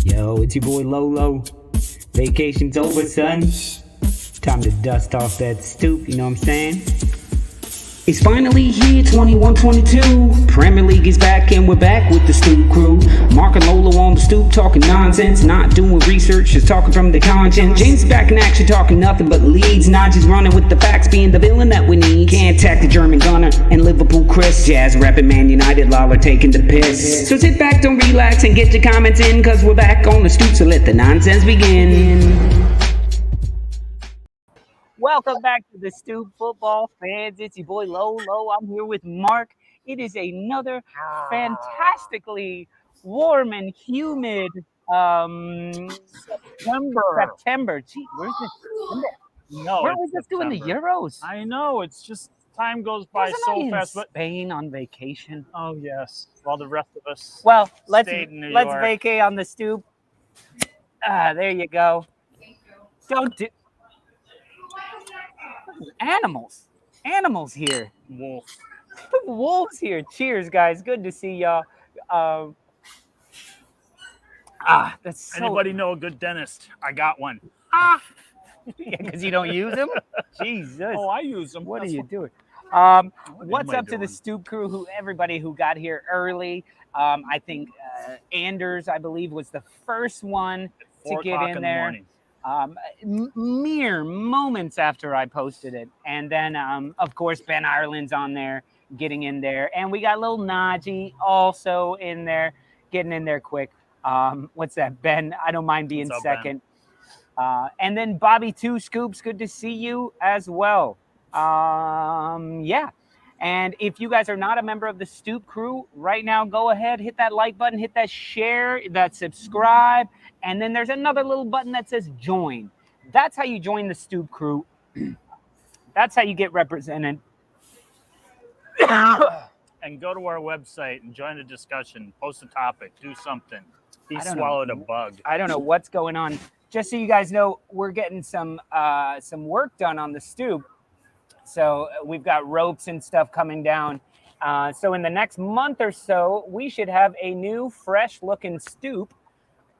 Yo, it's your boy Lolo. Vacation's over, son. Time to dust off that stoop, you know what I'm saying? It's finally here, 21-22. Premier League is back and we're back with the Stoop crew. Mark and Lolo on the stoop talking nonsense, not doing research, just talking from the conscience. James is back in action talking nothing but leads. Naji's running with the facts, being the villain that we need. Can't attack the German gunner and Liverpool Chris. Jazz rapping Man United, Lolo taking the piss. So sit back, don't relax and get your comments in, cause we're back on the stoop, so let the nonsense begin. Welcome back to the Stoop Football fans. It's your boy Lolo. I'm here with Mark. It is another fantastically warm and humid September. Gee, where's this? No, where was this doing the Euros? I know. It's just time goes by so fast. But Spain on vacation. Oh yes, while the rest of us. Well, let's York. vacate on the Stoop. There you go. Don't do. Animals here. Wolves here. Cheers, guys. Good to see y'all. That's so... Anybody know a good dentist? I got one. Yeah, because you don't use them? Jesus. Oh, I use them. What are you doing? What's up to the Stoop crew? Everybody who got here early. I think Anders, I believe, was the first one to get in there. Mere moments after I posted it. And then, of course, Ben Ireland's on there, getting in there. And we got little Naji also in there, getting in there quick. What's that, Ben? I don't mind being second. And then Bobby 2 Scoops, good to see you as well. Yeah. And if you guys are not a member of the Stoop crew right now, go ahead, hit that like button, hit that share, that subscribe. And then there's another little button that says join. That's how you join the Stoop crew. That's how you get represented. And go to our website and join the discussion. Post a topic. Do something. He swallowed a bug. I don't know what's going on. Just so you guys know, we're getting some work done on the Stoop. So we've got ropes and stuff coming down. So in the next month or so, we should have a new, fresh-looking Stoop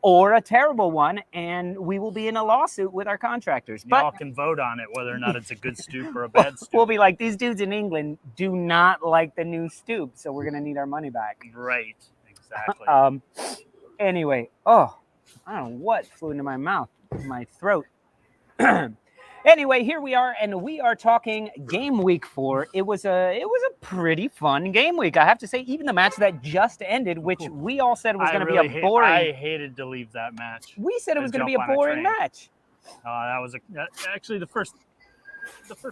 or a terrible one, and we will be in a lawsuit with our contractors. Y'all can vote on it, whether or not it's a good Stoop or a bad Stoop. We'll be like, these dudes in England do not like the new Stoop, so we're going to need our money back. Right, exactly. Anyway, I don't know what flew into my mouth, my throat. Anyway, here we are, and we are talking game week 4. It was a pretty fun game week, I have to say. Even the match that just ended, which we all said was going to be a boring. I hated to leave that match. We said it was going to be a boring match. That was actually the first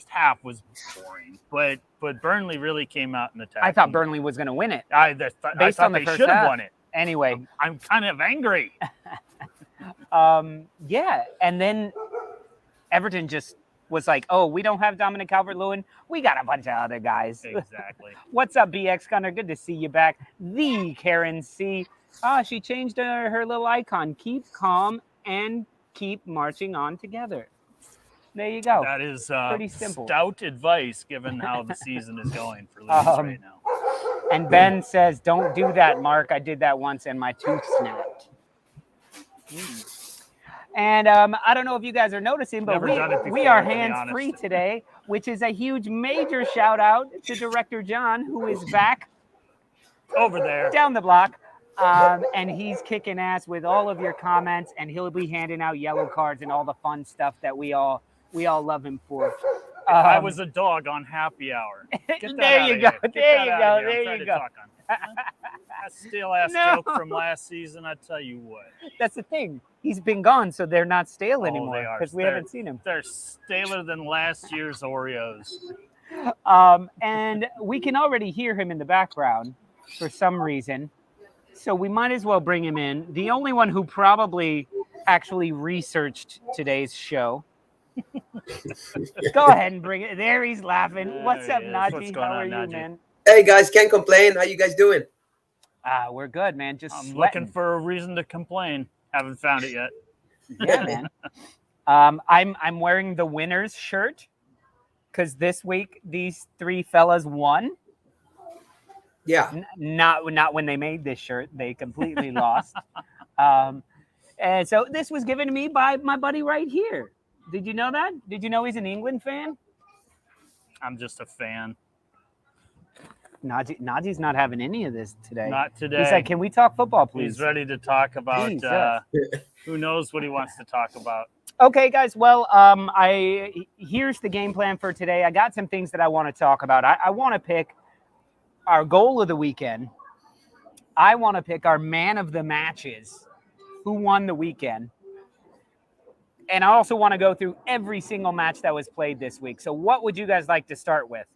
half was boring, but Burnley really came out and attacked. I thought Burnley was going to win it. I thought they should have won it. Anyway, I'm kind of angry. Yeah, and then Everton just was like, oh, we don't have Dominic Calvert-Lewin. We got a bunch of other guys. Exactly. What's up, BX Gunner? Good to see you back. The Karen C. She changed her little icon. Keep calm and keep marching on together. There you go. That is pretty simple. Stout advice, given how the season is going for Leeds right now. And Ben says, don't do that, Mark. I did that once and my tooth snapped. And I don't know if you guys are noticing, but we are hands-free today, which is a huge, major shout-out to Director John, who is back over there down the block. And he's kicking ass with all of your comments, and he'll be handing out yellow cards and all the fun stuff that we all love him for. I was a dog on happy hour. There you go. There you go. That stale-ass joke from last season, I tell you what. That's the thing. He's been gone, so they're not stale anymore because we haven't seen him. They're staler than last year's Oreos. And we can already hear him in the background for some reason, so we might as well bring him in. The only one who probably actually researched today's show. Go ahead and bring it. There he's laughing. What's up, Naji? How are you, man? Hey, guys, can't complain. How you guys doing? We're good, man. I'm looking for a reason to complain. Haven't found it yet. Yeah, man. I'm wearing the winner's shirt because this week these three fellas won. Yeah. Not when they made this shirt. They completely lost. And so this was given to me by my buddy right here. Did you know that? Did you know he's an England fan? I'm just a fan. Naji's not having any of this today. Not today. He's like, can we talk football, please? He's ready to talk about Jesus. who knows what he wants to talk about. Okay, guys. Well, here's the game plan for today. I got some things that I want to talk about. I want to pick our goal of the weekend. I want to pick our man of the matches, who won the weekend. And I also want to go through every single match that was played this week. So what would you guys like to start with?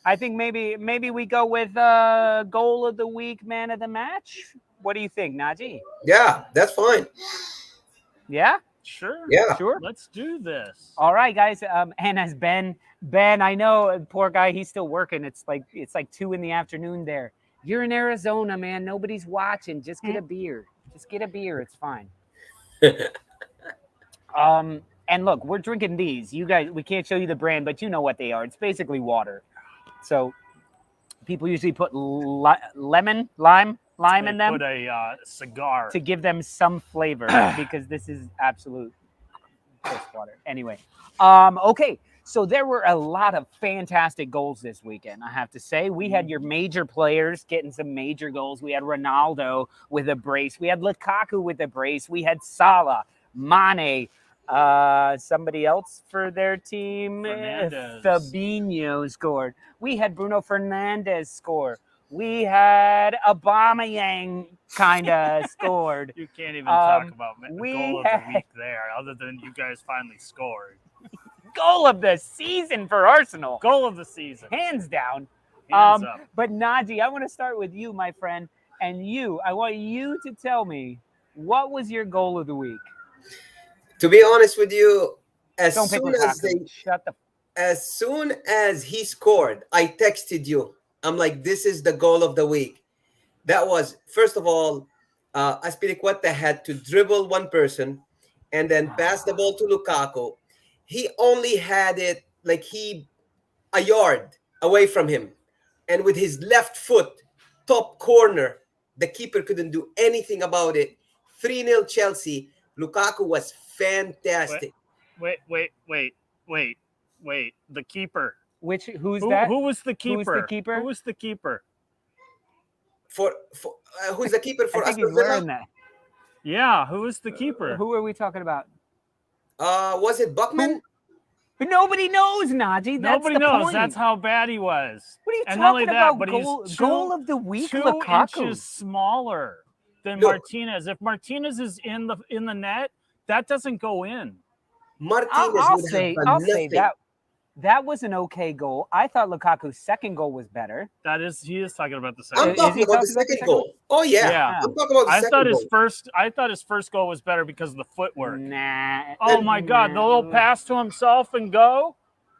I think maybe we go with goal of the week, man of the match. What do you think, Naji? Yeah, that's fine. Yeah? Sure. Yeah. Sure. Let's do this. All right, guys. And as Ben, I know, poor guy, he's still working. It's like 2 p.m. there. You're in Arizona, man. Nobody's watching. Just get a beer. Just get a beer. It's fine. And look, we're drinking these. You guys, we can't show you the brand, but you know what they are. It's basically water. So people usually put lime in them. Put a cigar to give them some flavor because this is absolute piss water. Anyway, okay. So there were a lot of fantastic goals this weekend, I have to say. We had your major players getting some major goals. We had Ronaldo with a brace. We had Lukaku with a brace. We had Salah, Mane, somebody else for their team. Fernandes. Fabinho scored. We had Bruno Fernandes score. We had Aubameyang kind of scored. You can't even talk about the we goal of the week there, other than you guys finally scored. Goal of the season for Arsenal. Goal of the season. Hands down. Hands up. But Naji, I want to start with you, my friend. And I want you to tell me, what was your goal of the week? To be honest with you, as Don't pick soon Lukaku. as soon as he scored, I texted you. I'm like, this is the goal of the week. That was, first of all, Aspilicueta had to dribble one person and then pass the ball to Lukaku. He only had it a yard away from him. And with his left foot, top corner, the keeper couldn't do anything about it. 3-0 Chelsea. Lukaku was fantastic. Wait. The keeper. Who's that? Who was the keeper? Who's the keeper? Who was the keeper? Who's the keeper for I think Aston he's wearing Villa? that. Yeah, who was the keeper? Who are we talking about? Was it Buckman? Nobody knows, Naji. That's Nobody the knows. point. That's how bad he was. What are you And talking not only that, about? but he's Goal of the week, 2 Lukaku. inches smaller than Look. Martinez. If Martinez is in the net, that doesn't go in. Martinez I'll would say have done nothing. that was an okay goal. I thought Lukaku's second goal was better. He is talking about the I'm second. talking about the second goal. Oh yeah. Yeah. I'm talking about the second goal. I thought his first goal was better because of the footwork. Nah. Oh my God, the little pass to himself and go.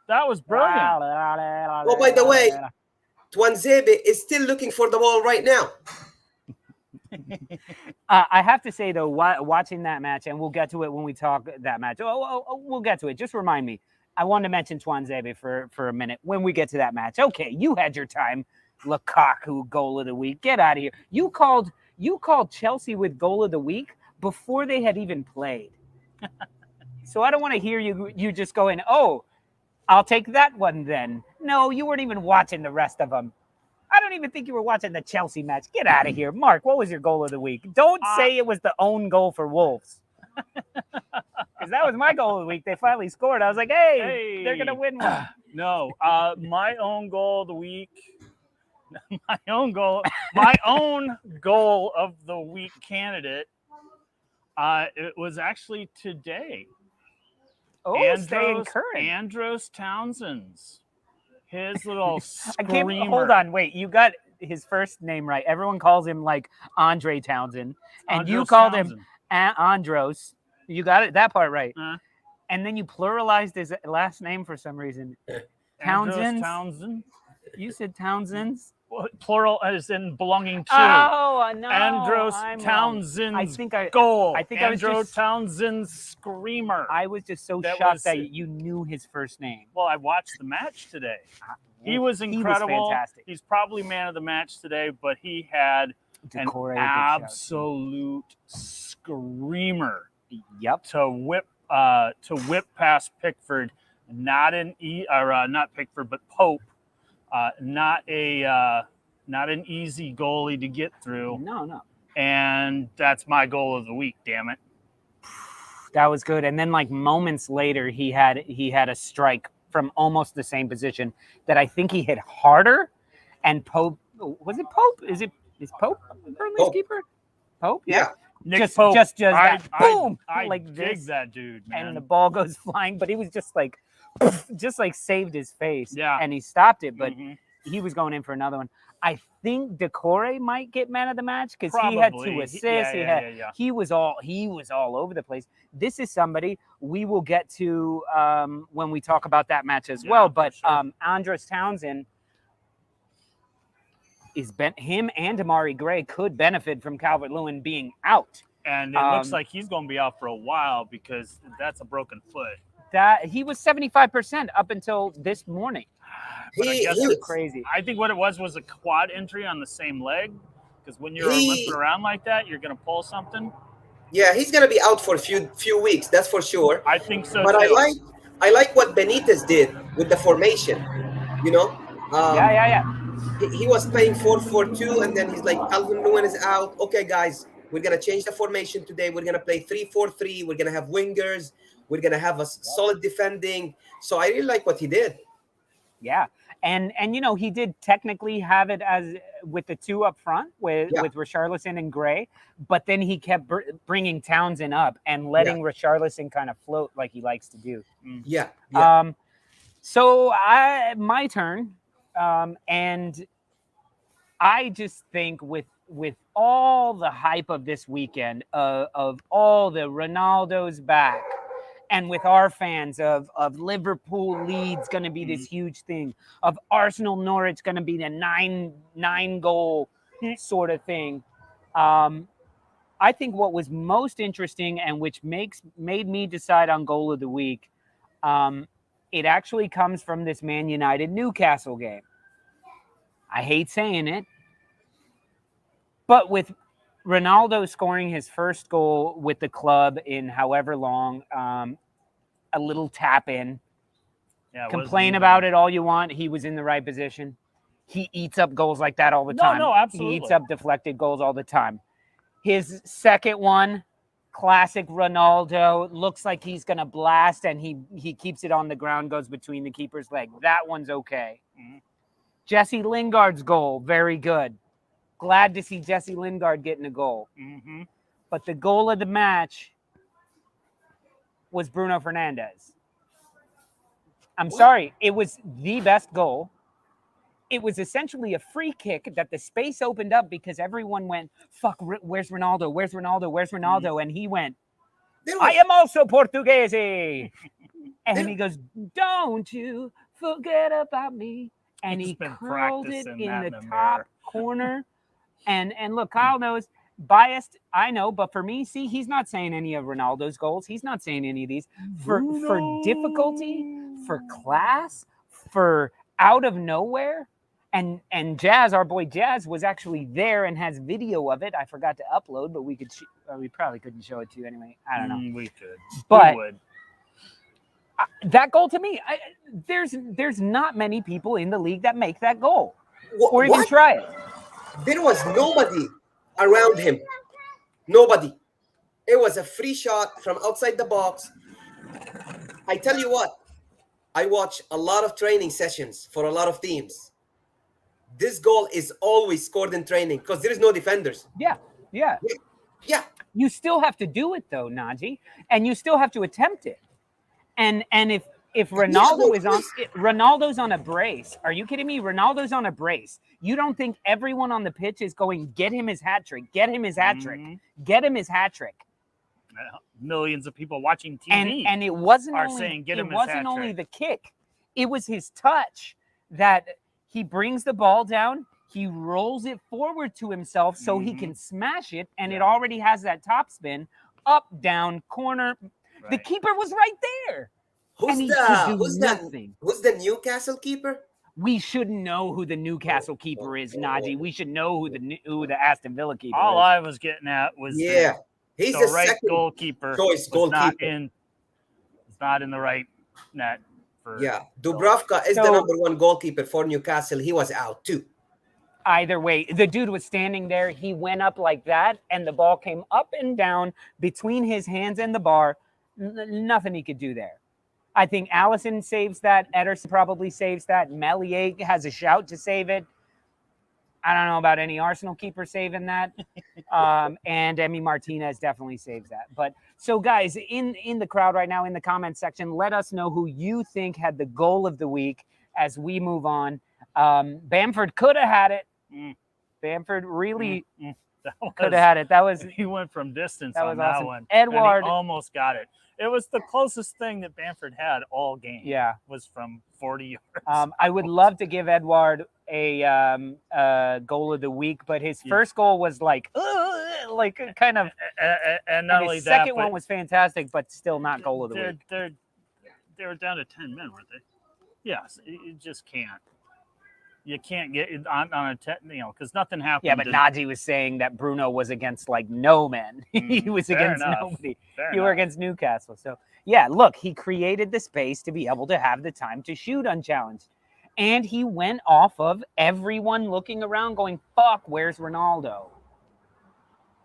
That was brilliant. Oh, by the way, Tuanzebe is still looking for the ball right now. I have to say, though, watching that match, and we'll get to it when we talk that match. We'll get to it. Just remind me. I wanted to mention Tuanzebe for a minute when we get to that match. Okay, you had your time. Lukaku, goal of the week. Get out of here. You called Chelsea with goal of the week before they had even played. So I don't want to hear you just going, oh, I'll take that one then. No, you weren't even watching the rest of them. I don't even think you were watching the Chelsea match. Get out of here. Mark, what was your goal of the week? Don't say it was the own goal for Wolves. Because that was my goal of the week. They finally scored. I was like, hey. They're going to win one. No, my own goal of the week. My own goal of the week candidate. It was actually today. Oh, staying current. Andros Townsend's. His little screamer. Hold on, wait. You got his first name right. Everyone calls him like Andre Townsend. And Andros you called Townsend. him Andros. You got it, that part right. And then you pluralized his last name for some reason. Townsend. You said Townsend's? Well, plural as in belonging to. Oh, no. Andros Townsend's goal. I think I was Andros just, Townsend's screamer. I was just so shocked that you knew his first name. Well, I watched the match today. He was incredible. He was fantastic. He's probably man of the match today, but he had an absolute screamer Yep. to whip past Pickford, not Pickford, but Pope. Not an easy goalie to get through. No. And that's my goal of the week, damn it. That was good. And then like moments later, he had a strike from almost the same position that I think he hit harder. And Pope, was it Pope? Is Pope Burnley's keeper? Pope? Yeah. Nick Pope, just that. Boom! I like dig this, that dude, man. and the ball goes flying, but he was just like saved his face. Yeah. And he stopped it, but he was going in for another one. I think Decore might get man of the match because he had 2 assists. He was all over the place. This is somebody we will get to when we talk about that match as well. But sure. Andros Townsend him and Amari Gray could benefit from Calvert-Lewin being out. And it looks like he's going to be out for a while because that's a broken foot. That he was 75% up until this morning. But I guess it's crazy. I think what it was a quad injury on the same leg, because when you're limping around like that, you're going to pull something. Yeah, he's going to be out for a few weeks. That's for sure. I think so. But too. I like what Benitez did with the formation. You know. He was playing 4-4-2, and then he's like, Calvert-Lewin is out. Okay, guys, we're going to change the formation today. We're going to play 3-4-3. We're going to have wingers. We're going to have a solid defending. So I really like what he did. Yeah. And he did technically have it as with the 2 up front with Richarlison and Gray, but then he kept bringing Townsend up and letting Richarlison kind of float like he likes to do. Yeah. So my turn. And I just think with all the hype of this weekend, of all the Ronaldo's back, and with our fans of Liverpool Leeds going to be this huge thing, of Arsenal Norwich going to be the nine goal sort of thing. I think what was most interesting and which made me decide on goal of the week, it actually comes from this Man United Newcastle game. I hate saying it, but with Ronaldo scoring his first goal with the club in however long, a little tap in. Yeah, complain about it all you want. He was in the right position. He eats up goals like that all the time. No, absolutely. He eats up deflected goals all the time. His second one, classic Ronaldo, looks like he's going to blast, and he keeps it on the ground, goes between the keeper's leg. That one's okay. Jesse Lingard's goal, very good. Glad to see Jesse Lingard getting a goal. But the goal of the match was Bruno Fernandes. I'm sorry. It was the best goal. It was essentially a free kick that the space opened up because everyone went, fuck, where's Ronaldo? Where's Ronaldo? Where's Ronaldo? And he went, I am also Portuguese. And he goes, don't you forget about me. And he curled it in the top corner. And look, Kyle knows, biased, I know, but for me, see, he's not saying any of Ronaldo's goals. He's not saying any of these. For difficulty, for class, for out of nowhere. And Jazz, our boy Jazz, was actually there and has video of it. I forgot to upload, but we probably couldn't show it to you anyway. I don't know. We could. But we would. That goal to me, there's not many people in the league that make that goal or even try it. There was nobody around him. Nobody. It was a free shot from outside the box. I tell you what, I watch a lot of training sessions for a lot of teams. This goal is always scored in training because there is no defenders. Yeah. You still have to do it though, Naji, and you still have to attempt it. And if Ronaldo's on a brace, are you kidding me? Ronaldo's on a brace. You don't think everyone on the pitch is going, get him his hat trick, get him his hat trick, get him his hat trick. Millions of people watching TV and it wasn't only the kick. It was his touch that he brings the ball down, he rolls it forward to himself so he can smash it, and it already has that top spin, up, down, corner. Right. The keeper was right there. Who's the Newcastle keeper? We should know who the Newcastle keeper is, Naji. We should know who the Aston Villa keeper is. All I was getting at was he He's the the right second goalkeeper choice was not goalkeeper. in the right net for Yeah, Dubravka is the So- number one goalkeeper for Newcastle. He was out too. Either way, the dude was standing there. He went up like that, and the ball came up and down between his hands and the bar. Nothing he could do there. I think Allison saves that. Ederson probably saves that. Melier has a shout to save it. I don't know about any Arsenal keeper saving that. And Emi Martinez definitely saves that. But so, guys, in the crowd right now, in the comment section, let us know who you think had the goal of the week as we move on. Bamford could have had it. Bamford really could have had it. That was he went from distance that on was that awesome. one. Edward- and he almost got it. It was the closest thing that Bamford had all game. Yeah. Was from 40 yards. I would love to give Edward a goal of the week, but his first goal was like kind of. And not And only his that, second one was fantastic, but still not goal of the week. They were down to 10 men, weren't they? Yes, you just can't. You can't get it on a because nothing happened. Yeah, but Naji was saying that Bruno was against like no men. He was fair against enough. nobody. Fair You were enough. against Newcastle. So yeah, look, he created the space to be able to have the time to shoot unchallenged. And he went off of everyone looking around going, fuck, where's Ronaldo?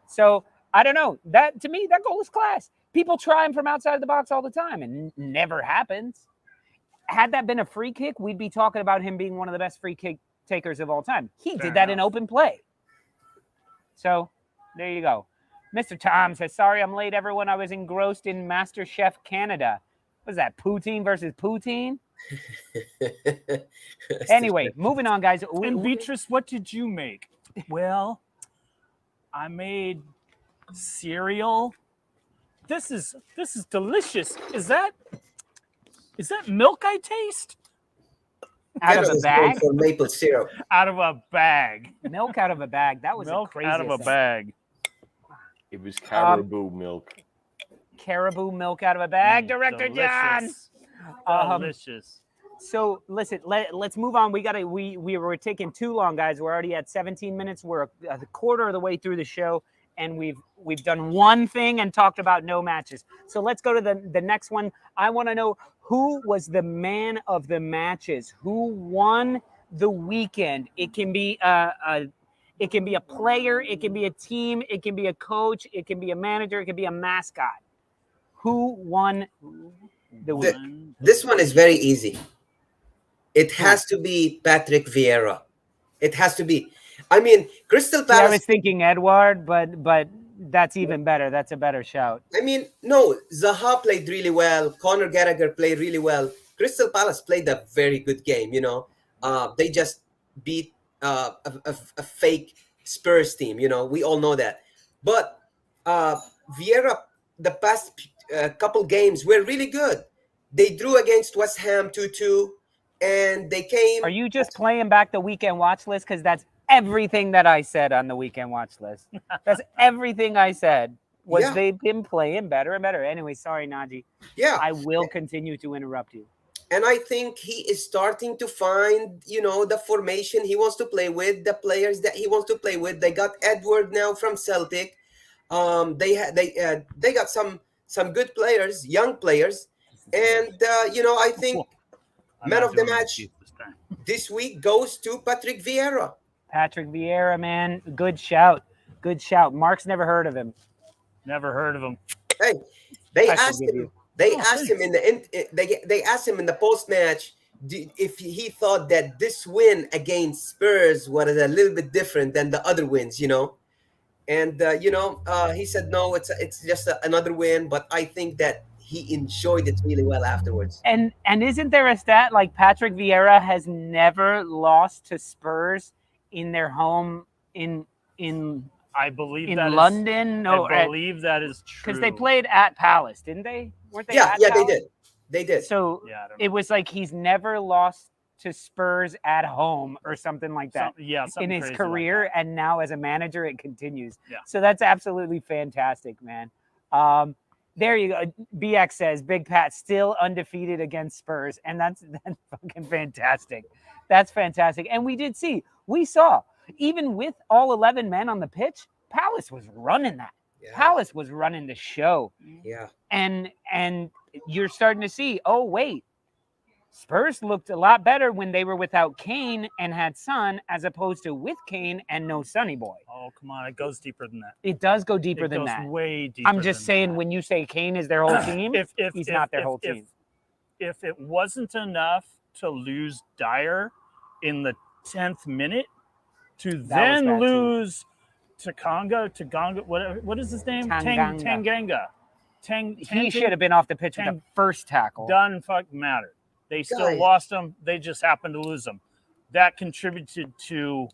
So I don't know. That to me, that goal is class. People try him from outside the box all the time and never happens. Had that been a free kick, we'd be talking about him being one of the best free kick takers of all time. He Fair did that in enough. open play. So there you go. Mr. Tom says, sorry I'm late, everyone. I was engrossed in MasterChef Canada. What is that, poutine versus poutine? Anyway, moving on, guys. And Beatrice, what did you make? Well, I made cereal. This is delicious. Is that milk I taste? Out of Canada a is known bag? for maple syrup. Out of a bag. Milk out of a bag. That was Milk a crazy out of a bag. It was caribou milk. Caribou milk out of a bag, Director John. Delicious. Um, Delicious. So listen, let's move on. We were taking too long, guys. We're already at 17 minutes. We're a quarter of the way through the show, and we've done one thing and talked about no matches. So let's go to the next one. I want to know who was the man of the matches. Who won the weekend? It can be it can be a player, it can be a team, it can be a coach, it can be a manager, it can be a mascot. Who won the week? This one is very easy. It has to be Patrick Vieira. It has to be. I mean, Crystal Yeah, I Palace. was thinking Edward, but that's even better. That's a better shout. I mean, no, Zaha played really well. Conor Gallagher played really well. Crystal Palace played a very good game. They just beat a fake Spurs team. We all know that. But Vieira, the past couple games were really good. They drew against West Ham 2-2, and they came. Are you just playing back the weekend watch list? Because that's everything that I said on the weekend watch list. That's everything I said. Was Yeah. they've been playing better and better. Anyway, sorry, Naji. Yeah. I will continue to interrupt you. And I think he is starting to find, the formation he wants to play with, the players that he wants to play with. They got Edward now from Celtic. They got some good players, young players, and I think I'm man not of the doing my match teeth this time. this week goes to Patrick Vieira. Patrick Vieira, man, good shout. Good shout. Mark's never heard of him. Never heard of him. Hey, they I asked forgive him. you. They Oh, asked him they asked him in the post match if he thought that this win against Spurs was a little bit different than the other wins, and he said no, it's just another win, but I think that he enjoyed it really well afterwards. And isn't there a stat like Patrick Vieira has never lost to Spurs in their home in I believe that is London? No, I believe that is true. because they played at Palace, didn't they? Weren't they? Yeah, at they Palace? did. They did. So Yeah, I don't it know. was like he's never lost to Spurs at home or something like that in something his crazy like career, that. and now as a manager it continues. Yeah. So that's absolutely fantastic, man. There you go. BX says Big Pat still undefeated against Spurs, and that's fucking fantastic. That's fantastic. And we saw even with all 11 men on the pitch, Palace was running that. Yeah. Palace was running the show. Yeah. And you're starting to see, oh wait, Spurs looked a lot better when they were without Kane and had Son, as opposed to with Kane and no Sonny Boy. Oh, come on. It goes deeper than that. It does go deeper It than goes that. way deeper. I'm just than saying, that. when you say Kane is their whole team, he's not their whole team. If it wasn't enough to lose Dyer in the 10th minute, to then lose Tanganga, whatever, what is his name? Tanganga. He should have been off the pitch with the first tackle. Doesn't fucking matter. They still Guys. lost him. They just happened to lose him. That contributed to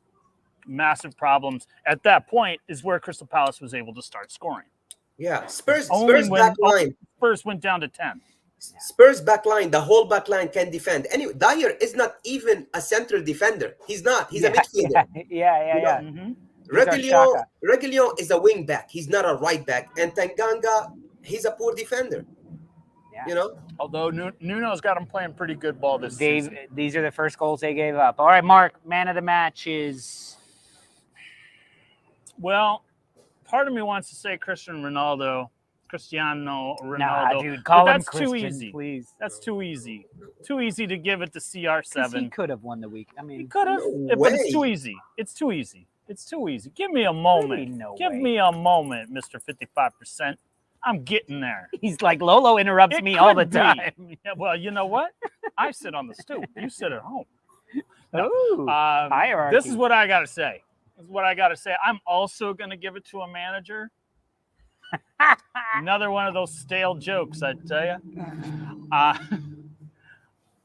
massive problems. At that point is where Crystal Palace was able to start scoring. Yeah. Spurs Only back line. Spurs went down to 10. Spurs back line, the whole back line can defend. Anyway, Dyer is not even a central defender. He's not. He's a midfielder. Yeah. Mm-hmm. Reguilon is a wing back. He's not a right back. And Tanganga, he's a poor defender. Yeah. You know? Although Nuno's got him playing pretty good ball this season. These are the first goals they gave up. All right, Mark, man of the match is... Well, part of me wants to say Cristiano Ronaldo. Nah, dude, call him that's Christian, too easy. Please. That's too easy. Too easy to give it to CR7. He could have won the week. I mean, He could have, No but it's way. too easy. It's too easy. It's too easy. Give me a moment. Give me a moment, Mr. 55%. I'm getting there. He's like, Lolo interrupts me all the could be. time. Yeah, well, you know what? I sit on the stoop. You sit at home. Ooh, hierarchy. This is what I got to say. I'm also going to give it to a manager. Another one of those stale jokes, I tell you.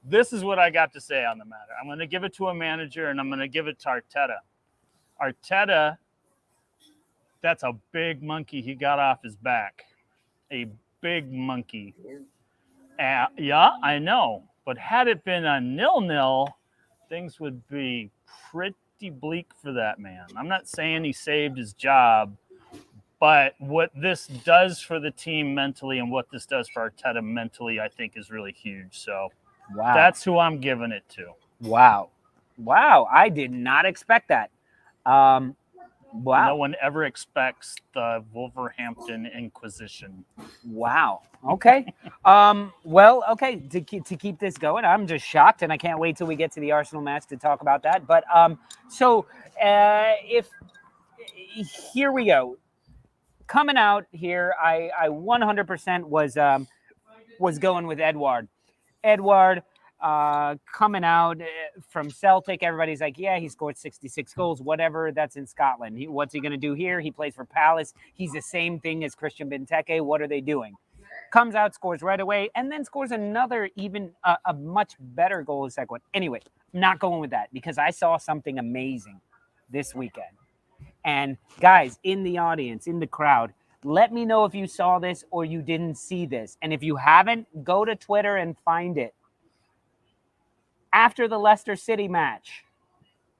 This is what I got to say on the matter. I'm going to give it to a manager, and I'm going to give it to Arteta. Arteta, that's a big monkey he got off his back. A big monkey. Yeah, I know. But had it been a 0-0, things would be pretty bleak for that man. I'm not saying he saved his job, but what this does for the team mentally and what this does for Arteta mentally, I think, is really huge. So wow. That's who I'm giving it to. Wow. I did not expect that. Wow. No one ever expects the Wolverhampton Inquisition. Wow. Okay. Well, okay. To keep this going, I'm just shocked, and I can't wait till we get to the Arsenal match to talk about that. But if here we go. Coming out here, I 100% was going with Edouard. Edouard coming out from Celtic. Everybody's like, yeah, he scored 66 goals, whatever. That's in Scotland. What's he going to do here? He plays for Palace. He's the same thing as Christian Benteke. What are they doing? Comes out, scores right away, and then scores another even a much better goal in the second one. Anyway, I'm not going with that because I saw something amazing this weekend. And guys in the audience, in the crowd, let me know if you saw this or you didn't see this. And if you haven't, go to Twitter and find it. After the Leicester City match,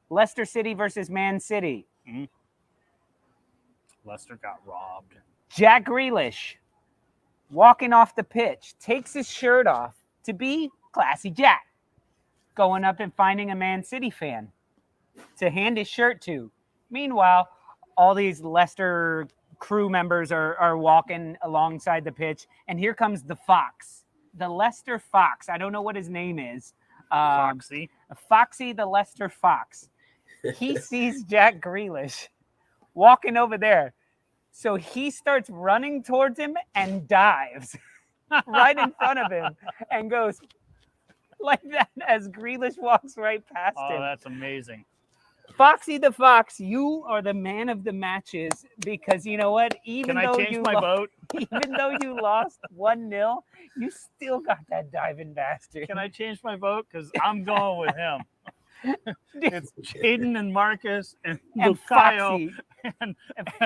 Leicester City versus Man City. Mm-hmm. Leicester got robbed. Jack Grealish, walking off the pitch, takes his shirt off to be classy Jack, going up and finding a Man City fan to hand his shirt to. Meanwhile, all these Leicester crew members are walking alongside the pitch, and here comes the Fox, the Leicester Fox. I don't know what his name is. Foxy, the Leicester Fox. He sees Jack Grealish walking over there, so he starts running towards him and dives right in front of him and goes like that as Grealish walks right past him. Oh, that's amazing. Foxy the Fox, you are the man of the matches because you know what? Can I change my vote? Even though you lost 1-0, you still got that diving bastard. Can I change my vote? Because I'm going with him. It's Jaden and Marcus and Lukaku and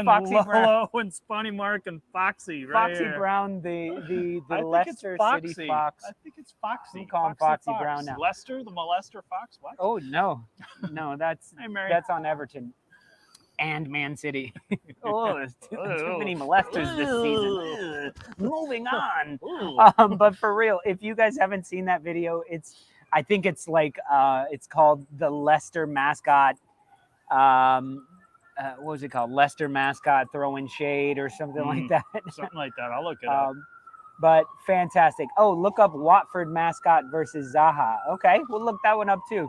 Foxy Lolo Brown. and Spunny Mark and Foxy right Foxy here. Brown, the I Leicester City Fox. I think it's Foxy. We call him Foxy Brown now. Lester, the molester Fox? What? Oh, no, that's Hey, Mary. that's on Everton and Man City. There's too many molesters this season. Moving on. But for real, if you guys haven't seen that video, I think it's like it's called the Leicester mascot what was it called? Leicester mascot throwing shade or something like that. Something like that. I'll look it up. But fantastic. Oh, look up Watford mascot versus Zaha. Okay, we'll look that one up too.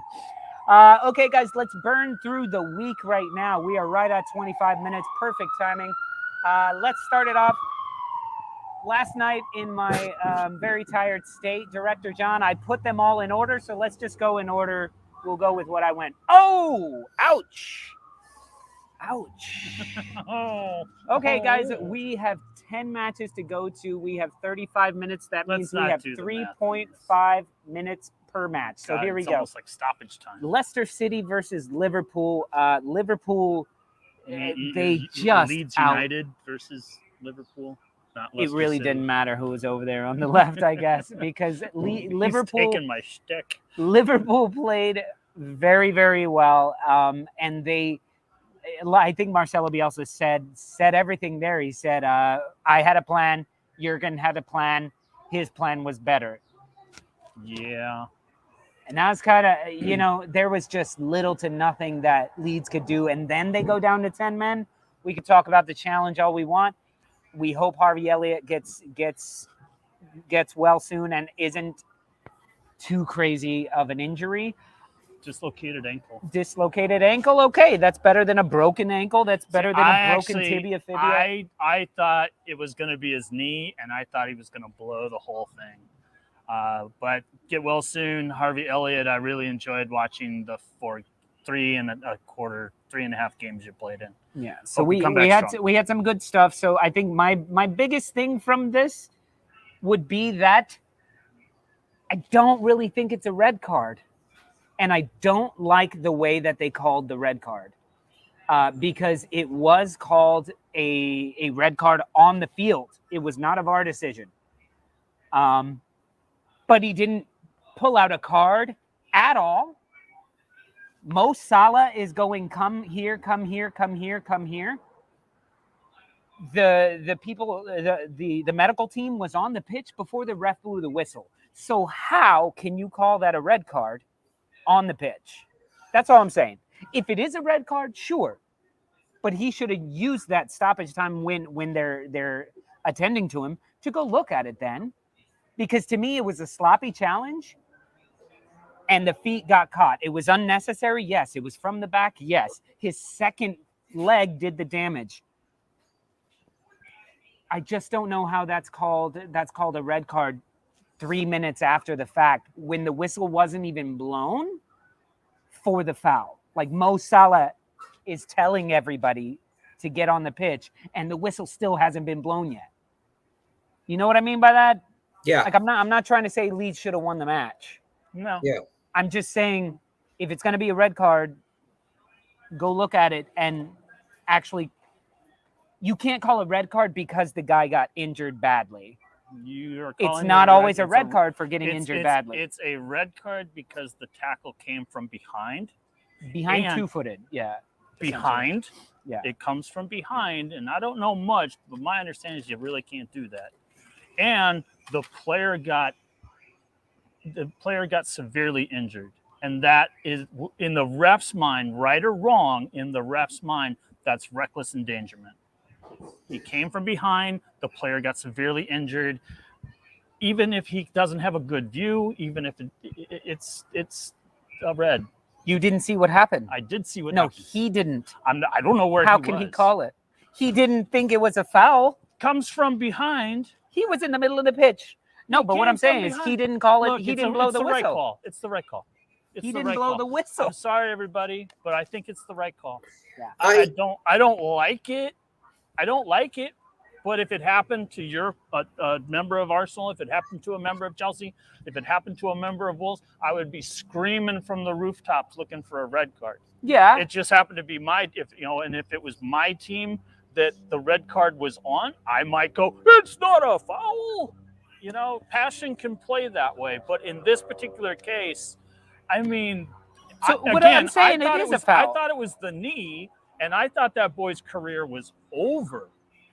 Okay, guys, let's burn through the week right now. We are right at 25 minutes. Perfect timing. Let's start it off. Last night in my very tired state, Director John, I put them all in order. So let's just go in order. We'll go with what I went. Oh, ouch. Ouch. Okay, guys, we have 10 matches to go to. We have 35 minutes. That means we have 3.5 minutes per match. So here we go. Almost like stoppage time. Leicester City versus Liverpool. Liverpool, they just Leeds United versus Liverpool. It really didn't matter who was over there on the left, I guess, because Liverpool taking my shtick. Liverpool played very, very well, and I think Marcelo Bielsa said everything there. He said, I had a plan. Jurgen had a plan. His plan was better. Yeah. And that's kind of, there was just little to nothing that Leeds could do. And then they go down to 10 men. We could talk about the challenge all we want. We hope Harvey Elliott gets well soon and isn't too crazy of an injury. Dislocated ankle. Okay, that's better than a broken ankle. That's better than a broken tibia, fibia. I thought it was going to be his knee, and I thought he was going to blow the whole thing. But get well soon, Harvey Elliott. I really enjoyed watching the 3.5 games you played in. Yeah, so we had some good stuff. So I think my biggest thing from this would be that I don't really think it's a red card. And I don't like the way that they called the red card because it was called a red card on the field. It was not a VAR decision. But he didn't pull out a card at all. Mo Salah is going, come here. The people, the medical team was on the pitch before the ref blew the whistle. So how can you call that a red card on the pitch? That's all I'm saying. If it is a red card, sure. But he should have used that stoppage time when they're attending to him to go look at it then. Because to me, it was a sloppy challenge. And the feet got caught. It was unnecessary. Yes. It was from the back. Yes. His second leg did the damage. I just don't know how that's called. That's called a red card 3 minutes after the fact when the whistle wasn't even blown for the foul. Like Mo Salah is telling everybody to get on the pitch and the whistle still hasn't been blown yet. You know what I mean by that? Yeah. Like I'm not trying to say Leeds should have won the match. No. Yeah. I'm just saying if it's going to be a red card, go look at it and actually you can't call a red card because the guy got injured badly. It's not always a red card for getting injured badly. It's a red card because the tackle came from behind. Behind two-footed, yeah. Behind. Yeah. It comes from behind, and I don't know much, but my understanding is you really can't do that. And the player got severely injured. And that is, in the ref's mind, right or wrong, in the ref's mind, that's reckless endangerment. He came from behind. The player got severely injured. Even if he doesn't have a good view, even if it's a red. You didn't see what happened. I did see what happened. No, he didn't. I don't know where How he was. can he call it? He didn't think it was a foul. Comes from behind. He was in the middle of the pitch. No, but what I'm saying is he didn't call it. Look, he didn't blow the whistle. Right call. It's the right call. He didn't blow the whistle. I'm sorry, everybody, but I think it's the right call. Yeah. I don't like it. I don't like it. But if it happened to a member of Arsenal, if it happened to a member of Chelsea, if it happened to a member of Wolves, I would be screaming from the rooftops looking for a red card. Yeah. It just happened to be and if it was my team that the red card was on, I might go, it's not a foul. Passion can play that way. But in this particular case, what I'm saying, it is a foul. I thought it was the knee, and I thought that boy's career was over.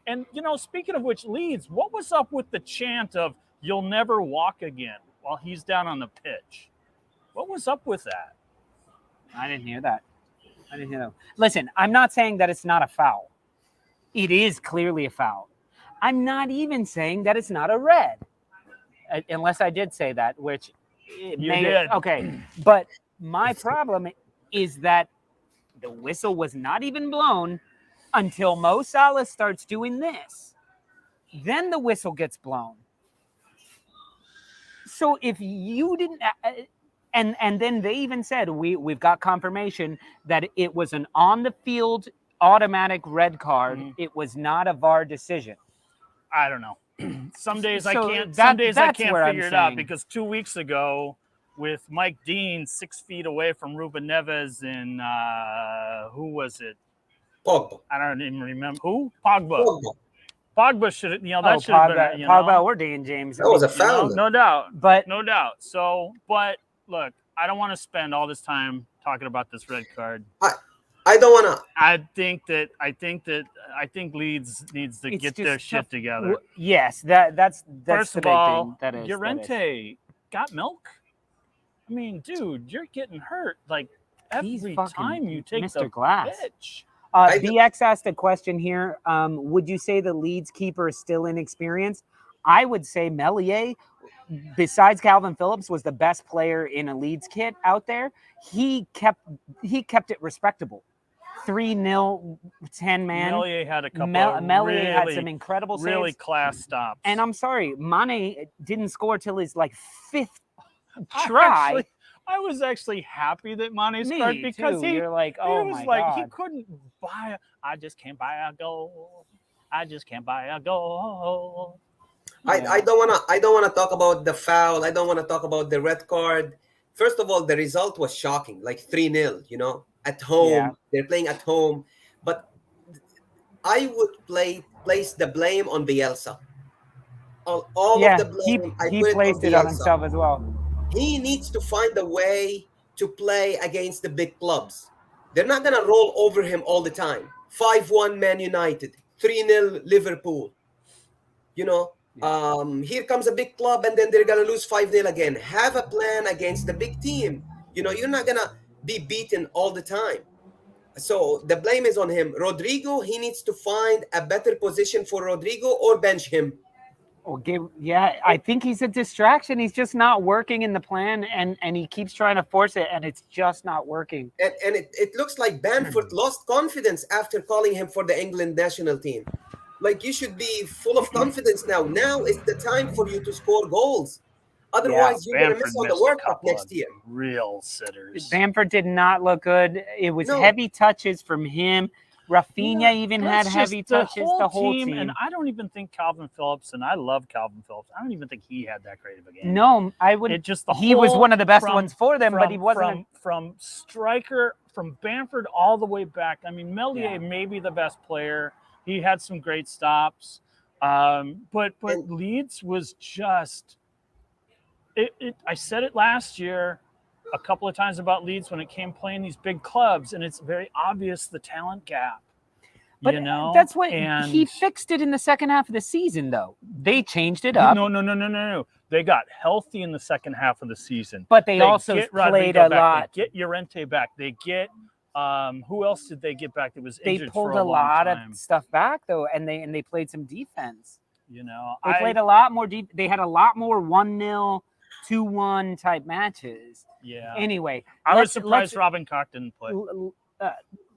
And, speaking of which, Leeds, what was up with the chant of "you'll never walk again" while he's down on the pitch? What was up with that? I didn't hear that. I didn't know. Listen, I'm not saying that it's not a foul. It is clearly a foul. I'm not even saying that it's not a red, unless I did say that, which You did. Okay, but my problem is that the whistle was not even blown until Mo Salah starts doing this. Then the whistle gets blown. So if you didn't, and then they even said we've got confirmation that it was an on the field automatic red card. It was not a VAR decision. I don't know. Some days I So can't. that- Some days I that's can't where I'm figure it out saying. because 2 weeks ago, with Mike Dean 6 feet away from Ruben Neves and who was it? Pogba. I don't even remember who. Pogba. Pogba. Pogba should have. That should have been. Pogba or Dean James. That was a foul. No doubt. But No doubt. So, but look, I don't want to spend all this time talking about this red card. I don't want to. I think Leeds needs to It's get just their shit tough. together. Yes, that's First the of big all, thing. That is. Llorente got milk. I mean, dude, you're getting hurt like He's every fucking time you take Mr. the Glass. pitch. BX asked a question here. Would you say the Leeds keeper is still inexperienced? I would say Melier, besides Calvin Phillips, was the best player in a Leeds kit out there. He kept it respectable. 3-0, 10-man. Melier had a couple Melier had some incredible saves. really class stops. And I'm sorry, Mane didn't score till his like fifth try. I was actually happy that Mane Me scored because too. he You're like, oh was my like God. he couldn't buy. I just can't buy a goal. I just can't buy a goal. I don't wanna talk about the foul. I don't want to talk about the red card. First of all, the result was shocking, like 3-0, at home. Yeah. They're playing at home. But I would place the blame on Bielsa. All of the blame, he put placed it it on on Bielsa. himself as well. He needs to find a way to play against the big clubs. They're not going to roll over him all the time. 5-1 Man United, 3-0 Liverpool. Here comes a big club and then they're going to lose 5-0 again. Have a plan against the big team. You're not going to be beaten all the time. So the blame is on him. Rodrigo, he needs to find a better position for Rodrigo or bench him. I think he's a distraction. He's just not working in the plan, and he keeps trying to force it, and it's just not working. And it looks like Bamford lost confidence after calling him for the England national team. Like, you should be full of confidence now. Now is the time for you to score goals. Otherwise, you're going to miss on the World Cup next year. Real sitters. Bamford did not look good. It was heavy touches from him. Rafinha even had heavy touches. The whole team. And I don't even think Calvin Phillips, and I love Calvin Phillips, I don't even think he had that great of a game. No, I wouldn't. He was one of the best ones for them, but he wasn't. From striker, from Bamford all the way back. I mean, Melier may be the best player. He had some great stops. But Leeds was just I said it last year a couple of times about Leeds when it came playing these big clubs, and it's very obvious the talent gap. But that's what he fixed it in the second half of the season, though. They changed it up. No. They got healthy in the second half of the season. But they also played a lot. They get Llorente back. They get who else did they get back that was injured? They pulled for a lot time? of stuff back though, and they played some defense. They played a lot more deep. They had a lot more 1-0, 2-1 type matches. Yeah. Anyway, I was surprised Robin Koch didn't play.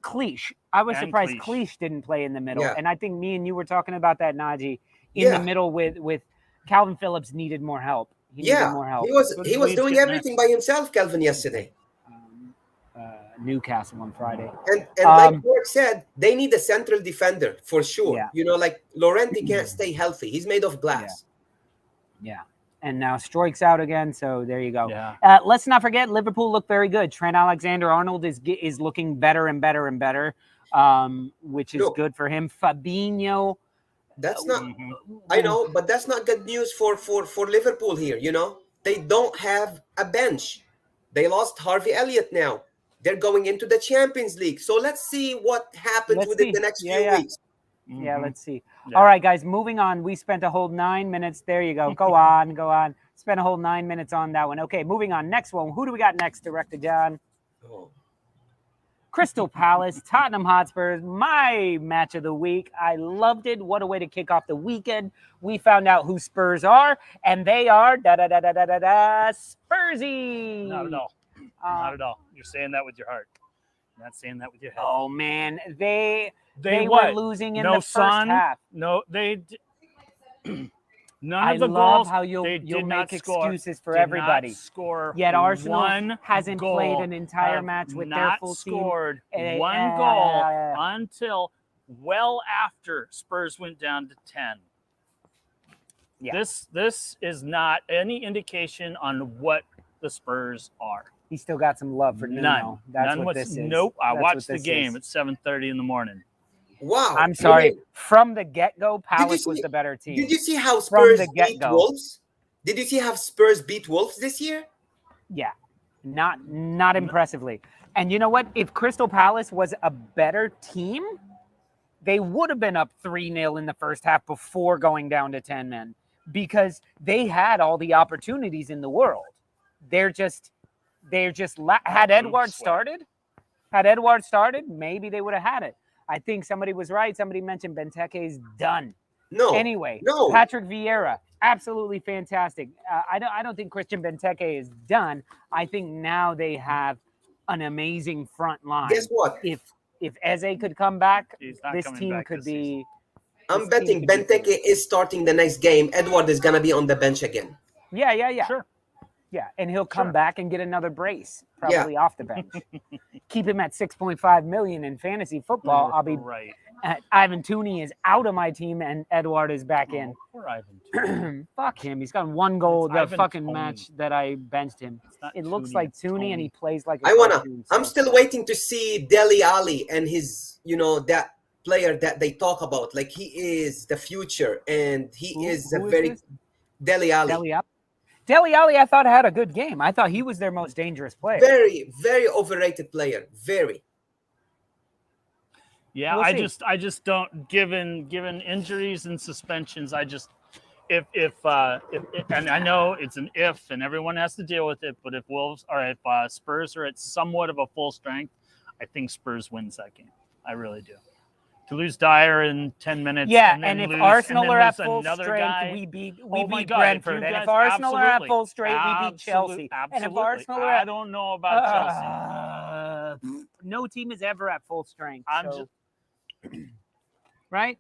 Cleach. I was surprised Cleach didn't play in the middle. And I think me and you were talking about that, Naji, in the middle with Calvin Phillips needed more help. He needed more help. He was doing everything by himself, Calvin, yesterday. Newcastle on Friday. And like Mark said, they need a central defender for sure. Like Llorente can't stay healthy. He's made of glass. Yeah. And now Stroik's out again, so there you go. Yeah. Let's not forget, Liverpool looked very good. Trent Alexander-Arnold is looking better and better and better, which is good for him. Fabinho. That's not. I know, but that's not good news for Liverpool here. They don't have a bench. They lost Harvey Elliott now. They're going into the Champions League. So let's see what happens within the next few weeks. Yeah, let's see. Yeah. All right, guys, moving on. We spent a whole 9 minutes. There you go. Go on. Spent a whole 9 minutes on that one. Okay, moving on. Next one. Who do we got next, Director John? Crystal Palace, Tottenham Hotspurs, my match of the week. I loved it. What a way to kick off the weekend. We found out who Spurs are, and they are Spursy. Not at all. Not at all. You're saying that with your heart. You're not saying that with your head. Oh man, they what? were losing in No the first sun? half. No, they. None I of the love goals. how they you'll did make not score, excuses for did everybody. Not score Yet Arsenal one hasn't goal, played an entire have match with their not full scored team. one goal until well after Spurs went down to 10. Yeah. This is not any indication on what the Spurs are. He still got some love for Nuno. None. That's None what this is. Nope. I That's watched what the game is. at 7:30 in the morning. Wow. I'm sorry. From the get-go, Palace was the better team. Did you see how From Spurs the beat get-go. Wolves? Did you see how Spurs beat Wolves this year? Yeah. Not impressively. And you know what? If Crystal Palace was a better team, they would have been up 3-0 in the first half before going down to 10 men, because they had all the opportunities in the world. They're just had Edward started, maybe they would have had it. I think somebody was right. Somebody mentioned Benteke is done. No. Anyway, No. Patrick Vieira, absolutely fantastic. I don't think Christian Benteke is done. I think now they have an amazing front line. Guess what? If Eze could come back, this coming team back could this be. I'm betting Benteke is starting the next game. Edward is going to be on the bench again. Yeah. Sure. Yeah, and he'll come back and get another brace, probably off the bench. Keep him at $6.5 million in fantasy football. I'll be right. Ivan Toney is out of my team, and Edward is back in. Poor Ivan Toney. Fuck him. He's got one goal It's the Ivan fucking Toney. match that I benched him. It looks Toney, like it's Toney, and he plays like a cartoon, I'm so- still waiting to see Dele Alli and his, that player that they talk about. Like, he is the future, and he is who a is very this? Dele Alli. Dele Alli, I thought had a good game. I thought he was their most dangerous player. Very, very overrated player. Very. Yeah, We'll I see. just don't given injuries and suspensions. I just if and I know it's an if and everyone has to deal with it, but if Spurs are at somewhat of a full strength, I think Spurs wins that game. I really do. To lose Dyer in 10 minutes, Yeah, and then if lose, Arsenal and then are at lose full another strength, guy, we beat oh my God, Brentford. if you And if guys- Arsenal are at absolutely, full strength, we beat Chelsea. Absolutely. And if Arsenal are I don't know about Chelsea. no team is ever at full strength. I'm so- right?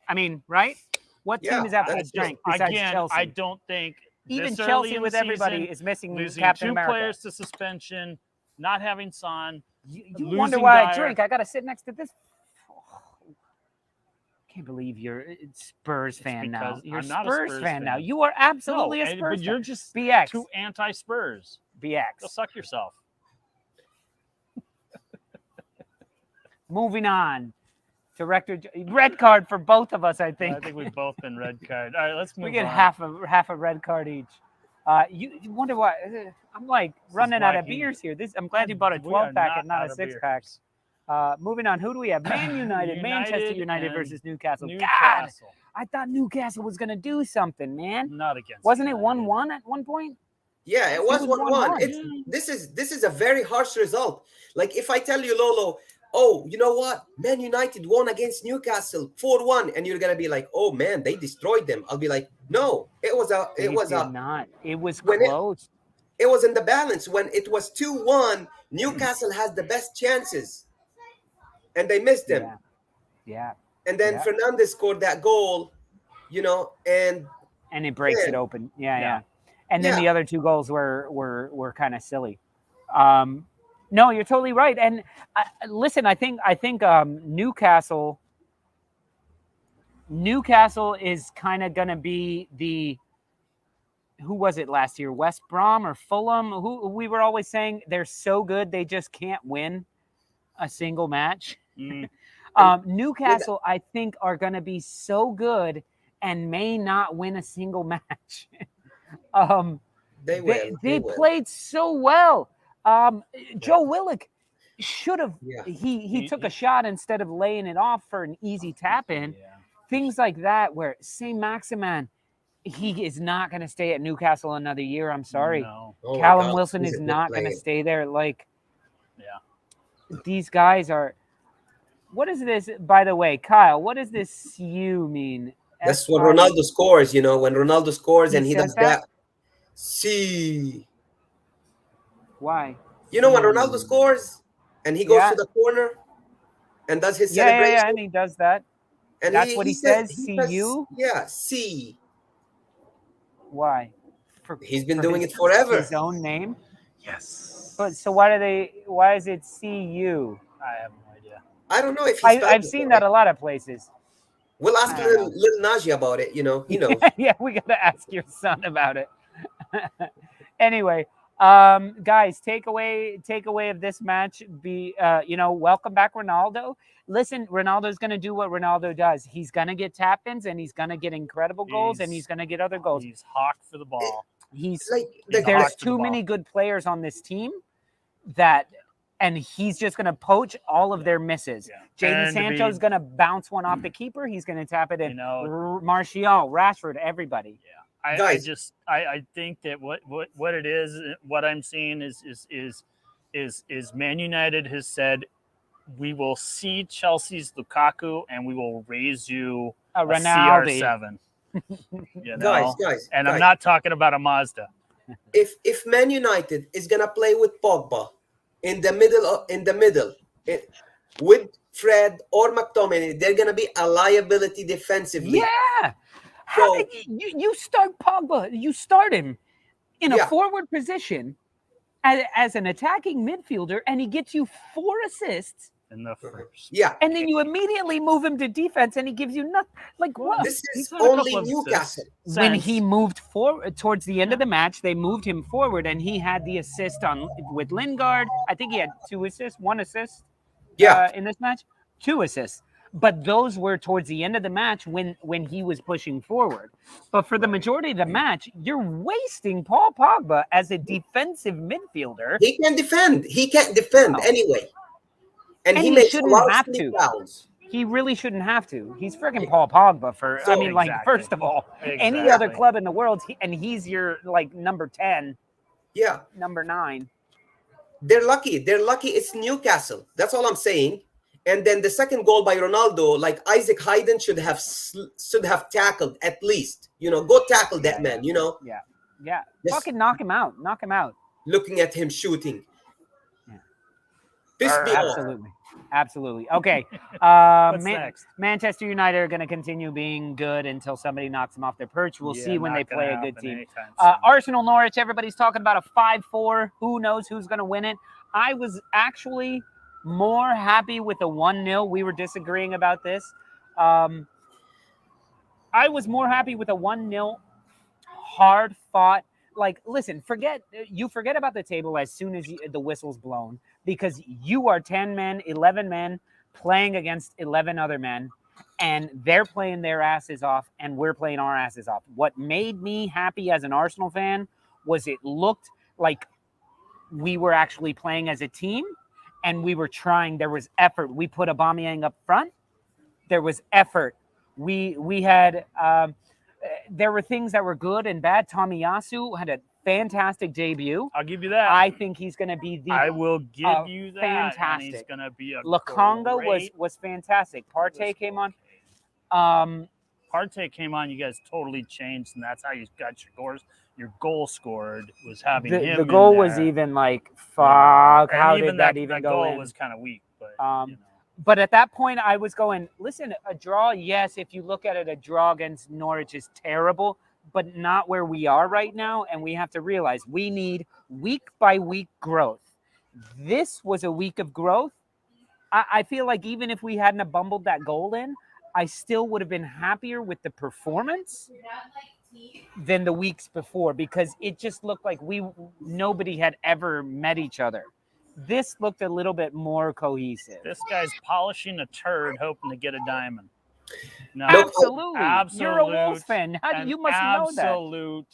I mean, right? What team is at full that's strength besides Again, Chelsea? I don't think Even this early Chelsea in with the everybody season, is missing losing Captain two America. players to suspension, not having Son. You losing wonder why I Dyer. drink. I got to sit next to this. Can't believe you're a Spurs fan now. because You're a I'm not a Spurs Spurs fan now. fan. You are absolutely a No, Spurs but fan. you're just BX. too anti-Spurs. BX. Go suck yourself. Moving on. Director, red card for both of us, I think. I think we've both been red card. All right, let's move We get on. half a red card each. You wonder why? I'm like running out of wacky. beers here. I'm glad you bought a We are 12-pack and not not out a of 6-pack. Moving on, who do we have? Man United, Manchester United and versus Newcastle. God, Newcastle. I thought Newcastle was going to do something, man. Not against. Wasn't it United. 1-1 at one point? Yeah, it was It was 1-1. 1-1. This is a very harsh result. Like, if I tell you, Lolo, oh, you know what? Man United won against Newcastle 4-1, and you're gonna be like, oh man, they destroyed them. I'll be like, no, it was Not. It was when close. it was in the balance. When it was 2-1, Newcastle has the best chances, and they missed them. Yeah. And then Fernandes scored that goal, and And it breaks it open. Yeah. And then the other two goals were kind of silly. No, you're totally right. And listen, I think Newcastle is kind of going to be the, who was it last year? West Brom or Fulham? Who we were always saying they're so good they just can't win a single match. Newcastle, I think, are going to be so good and may not win a single match. they will. They played so well. Joe Willock should have. Yeah. He took a shot instead of laying it off for an easy tap in. Yeah. Things like that. Where Saint Maximin, he is not going to stay at Newcastle another year. I'm sorry. No. Oh my Callum God, Wilson he's is a good not going to player. stay there. Like, Yeah. these guys are. What is this, by the way, Kyle? What does this CU mean? That's what FI. Ronaldo scores. You know, when Ronaldo scores He and he says does that? that. See, Why? you know when Ronaldo scores and he goes Yeah. to the corner and does his Yeah, celebration, and he does that. and That's he what he he says says. he See says you. yeah, see. Why? For He's been for doing it forever. his own name. Yes. But so why do they? Why is it CU? I have no idea. I don't know if he spelled I've it seen right. that a lot of places. We'll ask I don't know. little Naji about it. You know, he knows. Yeah, we gotta ask your son about it. Anyway, guys, takeaway of this match be welcome back Ronaldo. Listen, Ronaldo's gonna do what Ronaldo does. He's gonna get tap-ins and he's gonna get incredible goals and he's gonna get other goals. He's hawked for the ball. He's Like He's there's hawked for the too ball. many good players on this team that and he's just gonna poach all of their misses. Yeah. Jaden And to be- Sancho's gonna bounce one off the keeper. He's gonna tap it in. You know, Martial, Rashford, everybody. I think that what it is, what I'm seeing is Man United has said we will see Chelsea's Lukaku and we will raise you A a Ronaldo. CR7. You know? guys, And guys. I'm not talking about a Mazda. If Man United is gonna play with Pogba in the middle with Fred or McTominay, they're gonna be a liability defensively. Yeah. How So- did you start Pogba? You start him in a Yeah. forward position as an attacking midfielder, and he gets you 4 assists, In the first. Yeah, and then you immediately move him to defense, and he gives you nothing. Like what? this He's is had a only couple of Newcastle. assists When since. he moved forward towards the end of the match, they moved him forward, and he had the assist on with Lingard. I think he had 2 assists, 1 assist. Yeah, In this match, 2 assists. But those were towards the end of the match when he was pushing forward. But for the majority of the match, you're wasting Paul Pogba as a defensive midfielder. he can defend. He can't defend No. anyway, and he he makes a shouldn't lot of have silly to. fouls. He really shouldn't have to. He's freaking Paul Pogba for. I mean, like Exactly. first of all, any Exactly. other club in the world, and he's your like number 10, Yeah, number 9. they're lucky. They're lucky. It's Newcastle. That's all I'm saying. And then the second goal by Ronaldo, like Isaac Hayden should have tackled at least. You know, go tackle that man. You know, Yeah, Just- fucking knock him out. Knock him out. looking at him shooting. Yeah. Pissed me off. Absolutely. Okay. What's next? Manchester United are going to continue being good until somebody knocks them off their perch. We'll Yeah, see when not they gonna play a good happen team. anytime soon. Arsenal Norwich, everybody's talking about a 5-4. Who knows who's going to win it? I was actually more happy with the 1-0. We were disagreeing about this. I was more happy with a 1-0 hard fought. Like, listen, forget about the table as soon as the whistle's blown, because you are 10 men, 11 men playing against 11 other men, and they're playing their asses off, and we're playing our asses off. What made me happy as an Arsenal fan was it looked like we were actually playing as a team, and we were trying. There was effort. We put Aubameyang up front. There was effort. We had. There were things that were good and bad. Tomiyasu had a fantastic debut. I'll give you that. I think he's going to be the. I will give you that. And he's fantastic. going to be a Lukonga great. was fantastic. Partey came on. Partey came on. You guys totally changed, and that's how you got your goals. Your goal scored was having The him. goal in was there. even like fuck. And How even did that even go goal in? was kind of weak, but you know. But at that point, I was going, listen, a draw, yes, if you look at it, a draw against Norwich is terrible, but not where we are right now. And we have to realize we need week by week growth. This was a week of growth. I feel like even if we hadn't have bumbled that goal in, I still would have been happier with the performance than the weeks before, because it just looked like nobody had ever met each other. This looked a little bit more cohesive. This guy's polishing a turd, hoping to get a diamond. No, Absolutely. absolute, You're a Wolves fan. You must know that. Absolute.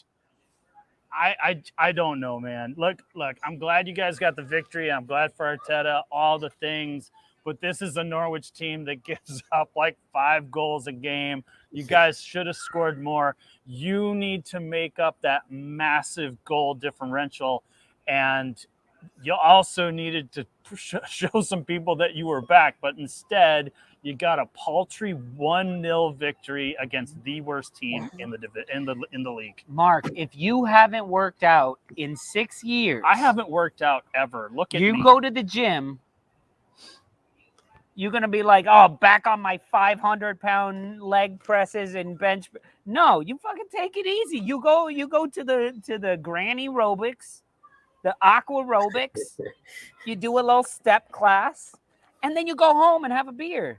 I don't know, man. Look, I'm glad you guys got the victory. I'm glad for Arteta, all the things. But this is a Norwich team that gives up like 5 goals a game. You guys should have scored more. You need to make up that massive goal differential. And you also needed to show some people that you were back, but instead you got a paltry 1-0 victory against the worst team in the league. Mark, if you haven't worked out in 6 years, I haven't worked out ever. Look at me. You go to the gym, you're gonna be like, oh, back on my 500-pound leg presses and bench. No, you fucking take it easy. You go to the granny aerobics, the aqua aerobics. You do a little step class, and then you go home and have a beer.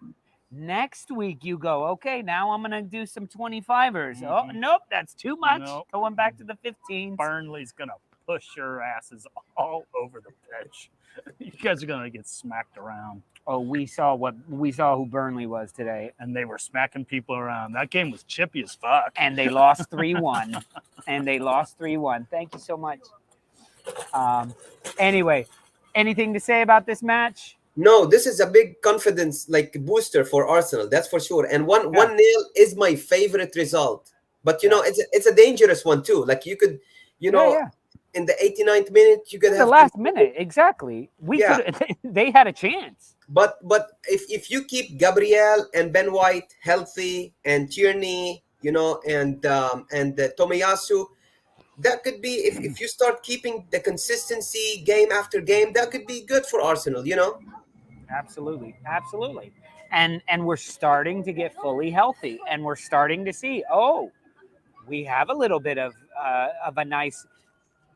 Next week you go, okay, now I'm gonna do some 25ers. Oh nope, that's too much. Nope. Going back to the 15s. Burnley's gonna push your asses all over the pitch. You guys are gonna get smacked around. Oh, we saw who Burnley was today. And they were smacking people around. That game was chippy as fuck. And they lost 3-1. Thank you so much. Anyway, anything to say about this match? No, this is a big confidence booster for Arsenal, that's for sure. And 1-0 is my favorite result. But it's a dangerous one too. Like you could, in the 89th minute, you could have the last minute, exactly. They had a chance. But if you keep Gabriel and Ben White healthy and Tierney, and Tomiyasu, that could be if you start keeping the consistency game after game, that could be good for Arsenal, Absolutely. And we're starting to get fully healthy, and we're starting to see, we have a little bit of a nice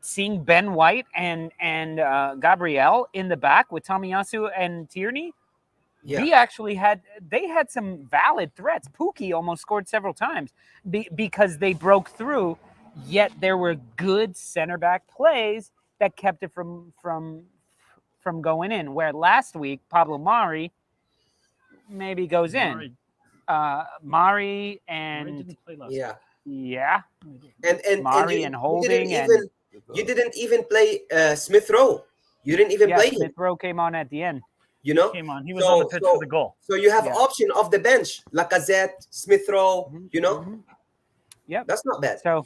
seeing Ben White and Gabriel in the back with Tomiyasu and Tierney. Yeah. They had some valid threats. Pookie almost scored several times because they broke through, yet there were good center back plays that kept it from going in. Where last week Pablo Mari maybe goes in. Mari and and Mari and Holding you didn't even play Smith Rowe. You didn't even play him. Smith Rowe came on at the end. Came on. He was on the pitch for the goal. So you have option off the bench, Lacazette, Smith Rowe. Yep, that's not bad. So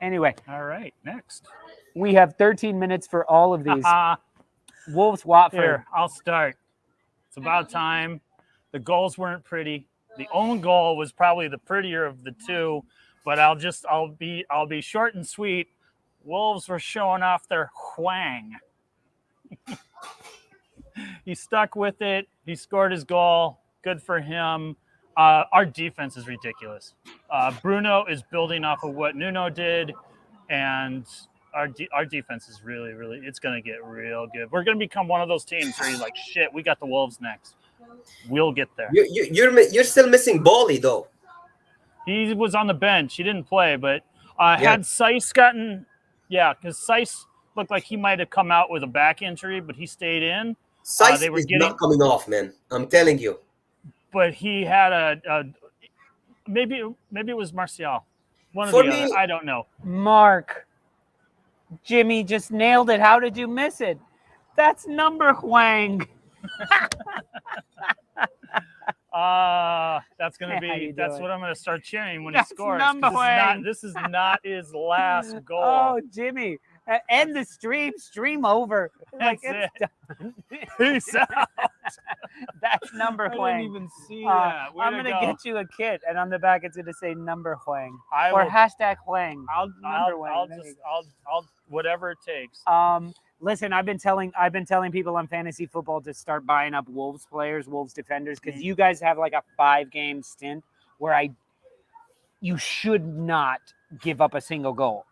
anyway, all right, next we have 13 minutes for all of these. Wolves Watford. Here, I'll start. It's about time. The goals weren't pretty. The own goal was probably the prettier of the two, but I'll be short and sweet. Wolves were showing off their Hwang. He stuck with it. He scored his goal. Good for him. Our defense is ridiculous. Bruno is building off of what Nuno did, and our defense is really, really, it's going to get real good. We're going to become one of those teams where you're like, shit, we got the Wolves next. We'll get there. You're still missing Bally, though. He was on the bench. He didn't play, but had Seiss gotten, because Seiss looked like he might have come out with a back injury, but he stayed in. Seiss is not coming off, man. I'm telling you. But he had a maybe it was Martial. One of the other. I don't know. Mark. Jimmy just nailed it. How did you miss it? That's number Hwang. That's gonna be. That's what I'm gonna start cheering when he scores. This is not his last goal. Oh, Jimmy, end the stream. Stream over. That's it's done. Peace out. That's number Hwang. I didn't even see that. I'm gonna get you a kit, and on the back it's gonna say number Hwang or hashtag Hwang. I'll whatever it takes. Listen, I've been telling people on fantasy football to start buying up Wolves players, Wolves defenders, because you guys have like a 5-game stint where you should not give up a single goal.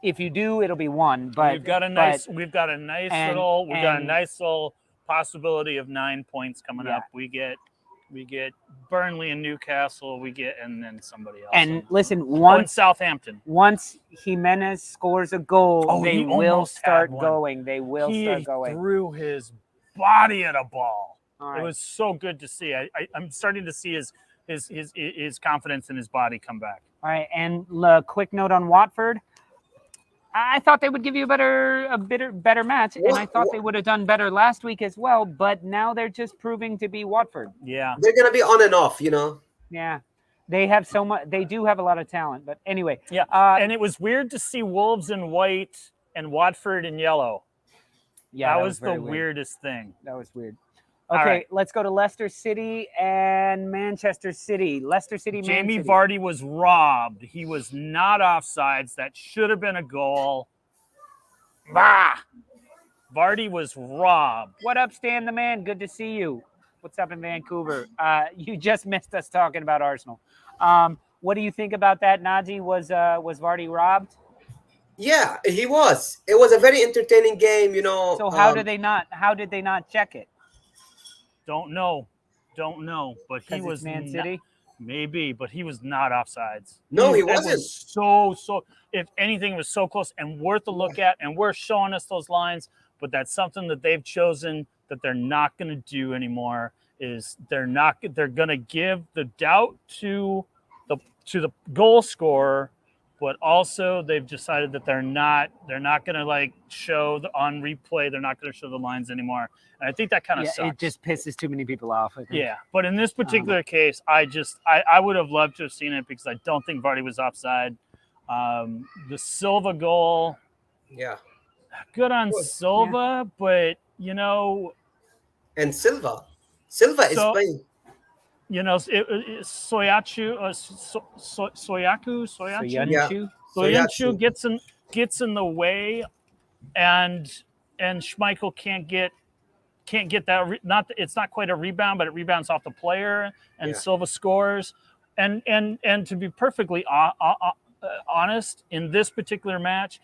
If you do, it'll be one. But we've got a nice little possibility of 9 points coming up. We get Burnley and Newcastle. And then somebody else. And listen, once Southampton. Once Jimenez scores a goal, they will start going. They will start going. He threw his body at a ball. Right. It was so good to see. I'm starting to see his confidence in his body come back. All right, and a quick note on Watford. I thought they would give you a better match, and I thought they would have done better last week as well. But now they're just proving to be Watford. Yeah, they're gonna be on and off, Yeah, they have so much. They do have a lot of talent. But anyway, and it was weird to see Wolves in white and Watford in yellow. Yeah, that was the very weird. weirdest thing. That was weird. All Okay, right. let's go to Leicester City and Manchester City. Leicester City, Man Jamie City. Vardy was robbed. He was not offsides. That should have been a goal. Bah! Vardy was robbed. What up, Stan the Man? Good to see you. What's up in Vancouver? You just missed us talking about Arsenal. What do you think about that, Naji? Was Vardy robbed? Yeah, he was. It was a very entertaining game, you know. So how did they not? How did they not check it? Don't know. But he 'Cause was it's Man City. Maybe, but he was not offsides. No, he It wasn't. was so. If anything, it was so close and worth a look at, and we're showing us those lines. But that's something that they've chosen that they're not going to do anymore. Is they're going to give the doubt to the goal scorer, but also they've decided that they're not going to like show on replay. They're not going to show the lines anymore, and I think that kind of sucks. It just pisses too many people off. I think. Yeah, but in this particular case, I would have loved to have seen it because I don't think Vardy was offside. The Silva goal, Yeah. good on Silva, but you know, And Silva is playing. you know, Soyaku, Soyuncu. gets in the way, and Schmeichel can't get that. It's not quite a rebound, but it rebounds off the player, and Silva scores. And to be perfectly honest, in this particular match,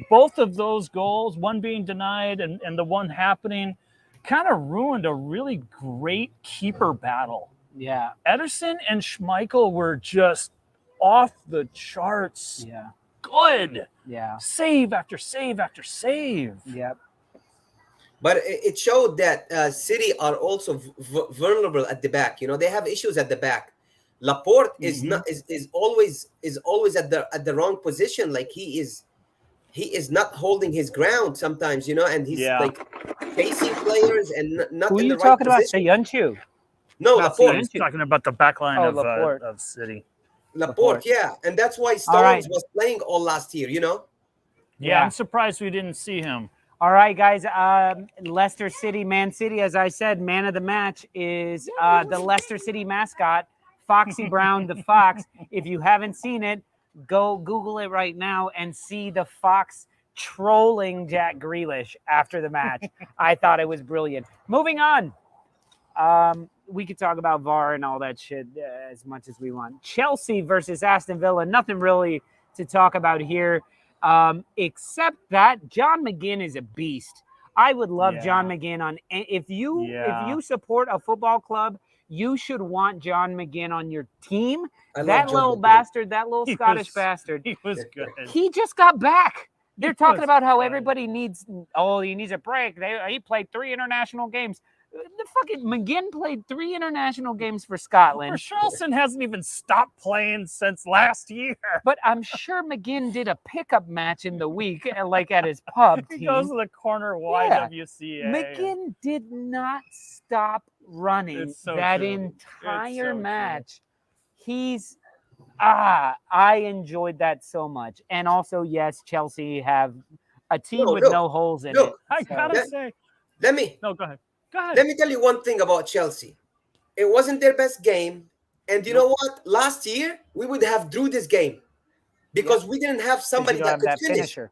both of those goals, one being denied and the one happening, kind of ruined a really great keeper battle. Yeah. Ederson and Schmeichel were just off the charts. Yeah. Good. Yeah. Save after save after save. Yep. But it showed that City are also vulnerable at the back. You know, they have issues at the back. Laporte is always at the wrong position. Like he is not holding his ground sometimes. You know, and he's like chasing players and not Who in are you the right talking about? position. Soyuncu. No, Not Laporte. He's talking about the back line of City. Laporte, yeah, and that's why Stones was playing all last year. You know. Yeah, I'm surprised we didn't see him. All right, guys. Leicester City, Man City. As I said, man of the match is the Leicester City mascot, Foxy Brown the Fox. If you haven't seen it, go Google it right now and see the Fox trolling Jack Grealish after the match. I thought it was brilliant. Moving on. We could talk about VAR and all that shit as much as we want. Chelsea versus Aston Villa. Nothing really to talk about here. Except that John McGinn is a beast. I would love John McGinn on. If you support a football club, you should want John McGinn on your team. That little bastard, that little Scottish bastard. He was good. He just got back. They're talking about how everybody needs. Oh, he needs a break. He played 3 international games. The fucking McGinn played 3 international games for Scotland. Richarlison hasn't even stopped playing since last year. But I'm sure McGinn did a pickup match in the week, like at his pub team. He goes to the corner YWCA. McGinn did not stop running that entire match. He's I enjoyed that so much. And also, yes, Chelsea have a team with no holes in it. I gotta say. Go ahead. Let me tell you one thing about Chelsea. It wasn't their best game. And you know what? Last year, we would have drew this game because we didn't have somebody that could finish. Finisher.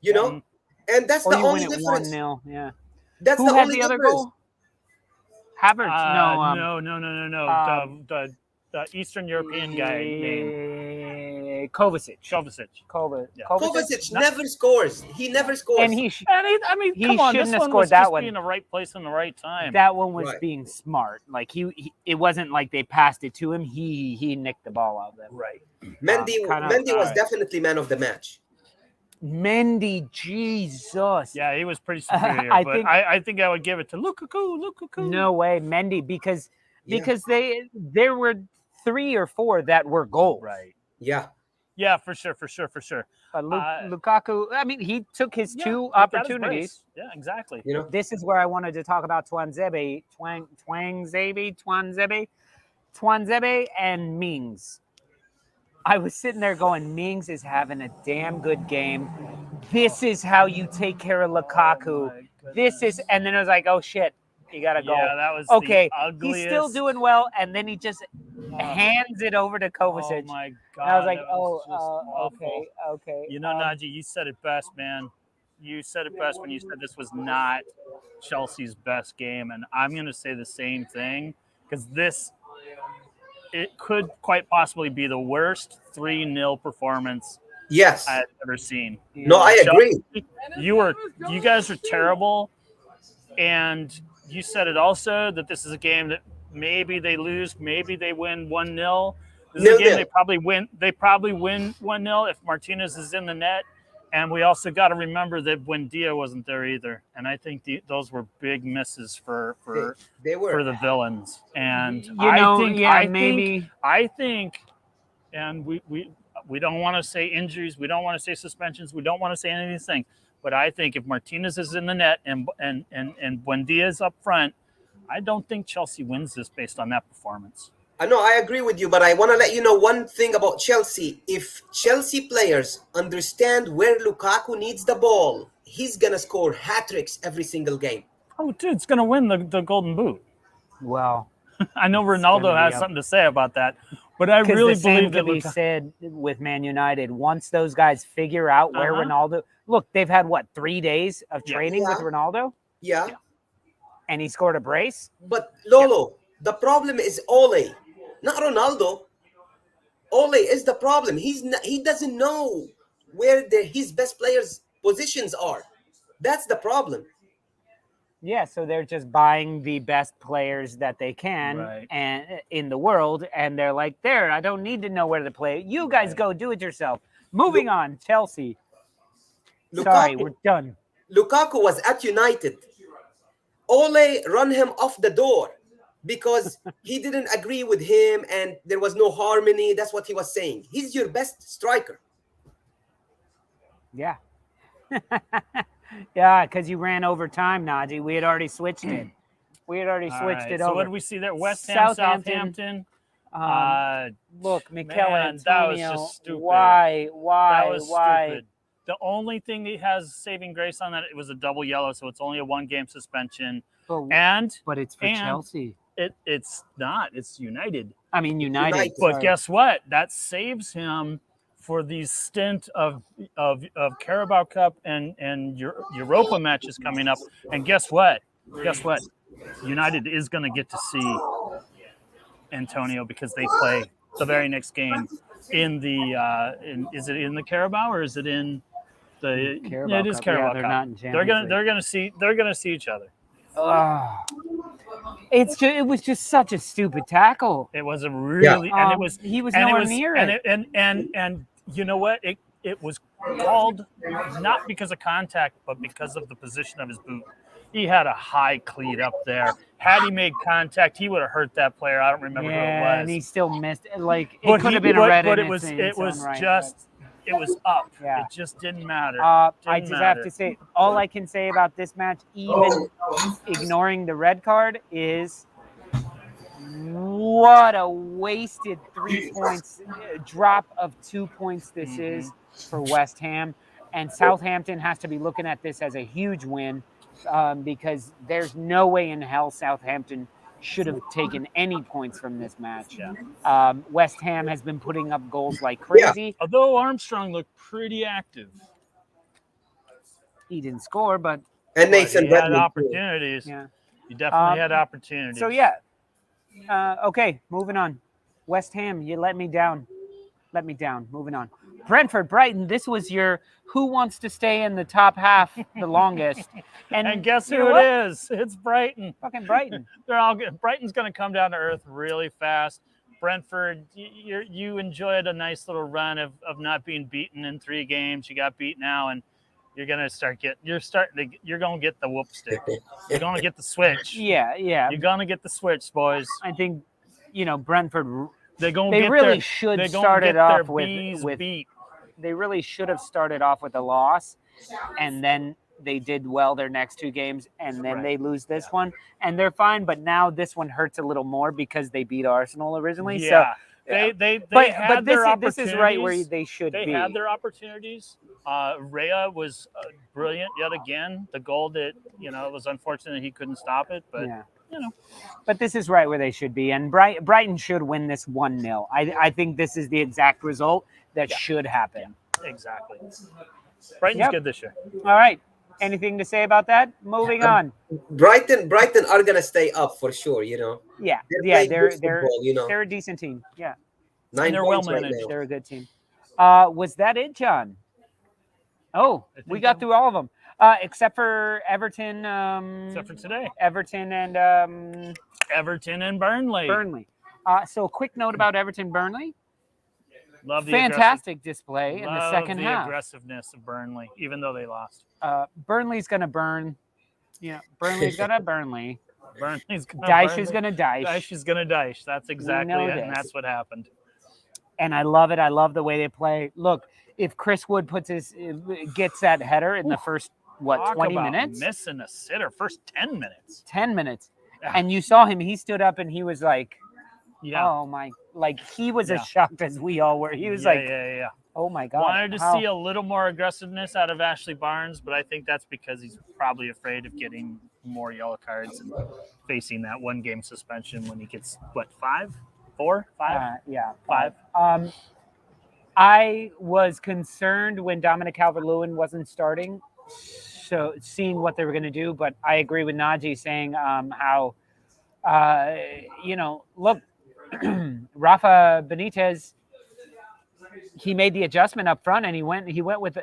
You know? And that's the only difference. 1-0, yeah. That's Who the had only the other difference. goal? Havertz. No. The Eastern European guy named Kovacic. Kovacic never scores. He never scores. And come on, this one was just being in the right place in the right time. That one was being smart. Like it wasn't like they passed it to him. He nicked the ball out of them. Right. Mendy was definitely man of the match. Mendy, Jesus. Yeah, he was pretty superior. I think I would give it to Lukaku. No way, Mendy, because there were 3 or 4 that were goals. Right. Yeah. Yeah, for sure. But Lukaku, I mean, he took his 2 opportunities. Yeah, exactly. You know, this is where I wanted to talk about Twanzebe and Mings. I was sitting there going, Mings is having a damn good game. this is how you take care of Lukaku. This is, and then it was like, oh shit, you gotta go. Yeah, that was Okay, the ugliest. he's still doing well, and then he just hands it over to Kovacic. Oh my god! And I was like, that was just awful. okay. You know, Naji, you said it best, man. You said it best when you said this was not Chelsea's best game, and I'm going to say the same thing because it could quite possibly be the worst 3-0 performance Yes. I've ever seen. No, I agree. You guys are terrible, and you said it also that this is a game that maybe they lose, maybe they win 1-0. This is a game they probably win. They probably win 1-0 if Martinez is in the net. And we also got to remember that Buendia wasn't there either, and I think those were big misses for the villains. And I think, and we don't want to say injuries, we don't want to say suspensions, we don't want to say any of these things, but I think if Martinez is in the net and Buendia is up front, I don't think Chelsea wins this based on that performance. I know, I agree with you, but I want to let you know one thing about Chelsea. If Chelsea players understand where Lukaku needs the ball, he's going to score hat-tricks every single game. Oh, dude, it's going to win the Golden Boot. Well, I know Ronaldo has something to say about that, but I really believe that could be said with Man United. Once those guys figure out where Ronaldo... Look, they've had, 3 days of training with Ronaldo? Yeah. And he scored a brace? But, Lolo, the problem is Ole. Not Ronaldo. Ole is the problem. He doesn't know where his best players' positions are. That's the problem. Yeah, so they're just buying the best players that they can and in the world, and they're like, there, I don't need to know where to play. You guys go do it yourself. Moving on, Chelsea. Sorry, we're done. Lukaku was at United. Ole run him off the door because he didn't agree with him and there was no harmony. That's what he was saying. He's your best striker. Yeah. Yeah, because you ran over time, Naji. We had already switched it. It so over. What did we see there? West Ham, Southampton. Look, Mikel Antonio. That was just stupid. Why? That was stupid. The only thing that has saving grace on that, it was a double yellow, so it's only a 1-game suspension. But it's for Chelsea. It's not. It's United. I mean, United. But guess what? That saves him for the stint of Carabao Cup and Europa matches coming up. And guess what? United is going to get to see Antonio because they play the very next game in the is it in the Carabao or is it in the Carabao it is Cup. Carabao They're Cup. not in Champions League. They're gonna see each other. It was just such a stupid tackle. It was a really and it was he was nowhere near it. And you know what? It was called not because of contact, but because of the position of his boot. He had a high cleat up there. Had he made contact, he would have hurt that player. I don't remember who it was. And he still missed. Like it could have been a red. But it was up. Yeah. It just didn't matter. I just have to say, all I can say about this match, even ignoring the red card, is what a wasted 3 points, drop of 2 points this is for West Ham. And Southampton has to be looking at this as a huge win because there's no way in hell Southampton should have taken any points from this match. Yeah. West Ham has been putting up goals like crazy. Yeah. Although Armstrong looked pretty active. He didn't score, but Nathan he had opportunities. Yeah. He definitely had opportunities. So, yeah. Okay, moving on. West Ham, you let me down. Moving on. Brentford, Brighton, this was your who wants to stay in the top half the longest. And guess who it is? It's Brighton. Fucking Brighton. Brighton's going to come down to earth really fast. Brentford, you enjoyed a nice little run of not being beaten in 3 games. You got beat now, and you're going to you're going to get the whoop stick. You're going to get the switch. Yeah. You're going to get the switch, boys. I think, Brentford, they really should have started off with a loss, and then they did well their next 2 games, and then they lose this one, and they're fine. But now this one hurts a little more because they beat Arsenal originally. Yeah. They but had their this is right where opportunities. they should They be. had their opportunities. Rhea was brilliant yet again. The goal that it was unfortunate he couldn't stop it, but Yeah. you know. But this is right where they should be, and Brighton should win this 1-0. I think this is the exact result that should happen. Exactly. Brighton's Yep. good this year. All right. Anything to say about that? Moving on. Brighton are gonna stay up for sure. Yeah, playing good they're football, they're a decent team. Yeah, 9 they're points well right managed. now. they're a good team. Was that it, John? Oh, we got through all of them, except for Everton. Except for today. Everton and Everton and Burnley. So a quick note about Everton Burnley. Love the Fantastic display in the Love second the half. aggressiveness of Burnley, even though they lost. Burnley's gonna burn. Yeah, Burnley's gonna Burnley. Burnley's gonna Dyche is gonna Dyche. Dyche is gonna Dyche. That's exactly know it, this. and that's what happened. And I love it. I love the way they play. Look, if Chris Wood gets that header in the first Talk 20 about minutes, missing a sitter first 10 minutes. 10 minutes, Yeah. and you saw him. He stood up and he was like, Yeah. "Oh my!" Like he was Yeah. as shocked as we all were. He was yeah, like, yeah. "Oh my god!" Wanted to see a little more aggressiveness out of Ashley Barnes, but I think that's because he's probably afraid of getting more yellow cards and facing that 1-game suspension when he gets 5? 4? 5? Yeah, 5. I was concerned when Dominic Calvert-Lewin wasn't starting, so seeing what they were going to do. But I agree with Naji saying how, look, Rafa Benitez, he made the adjustment up front, and he went with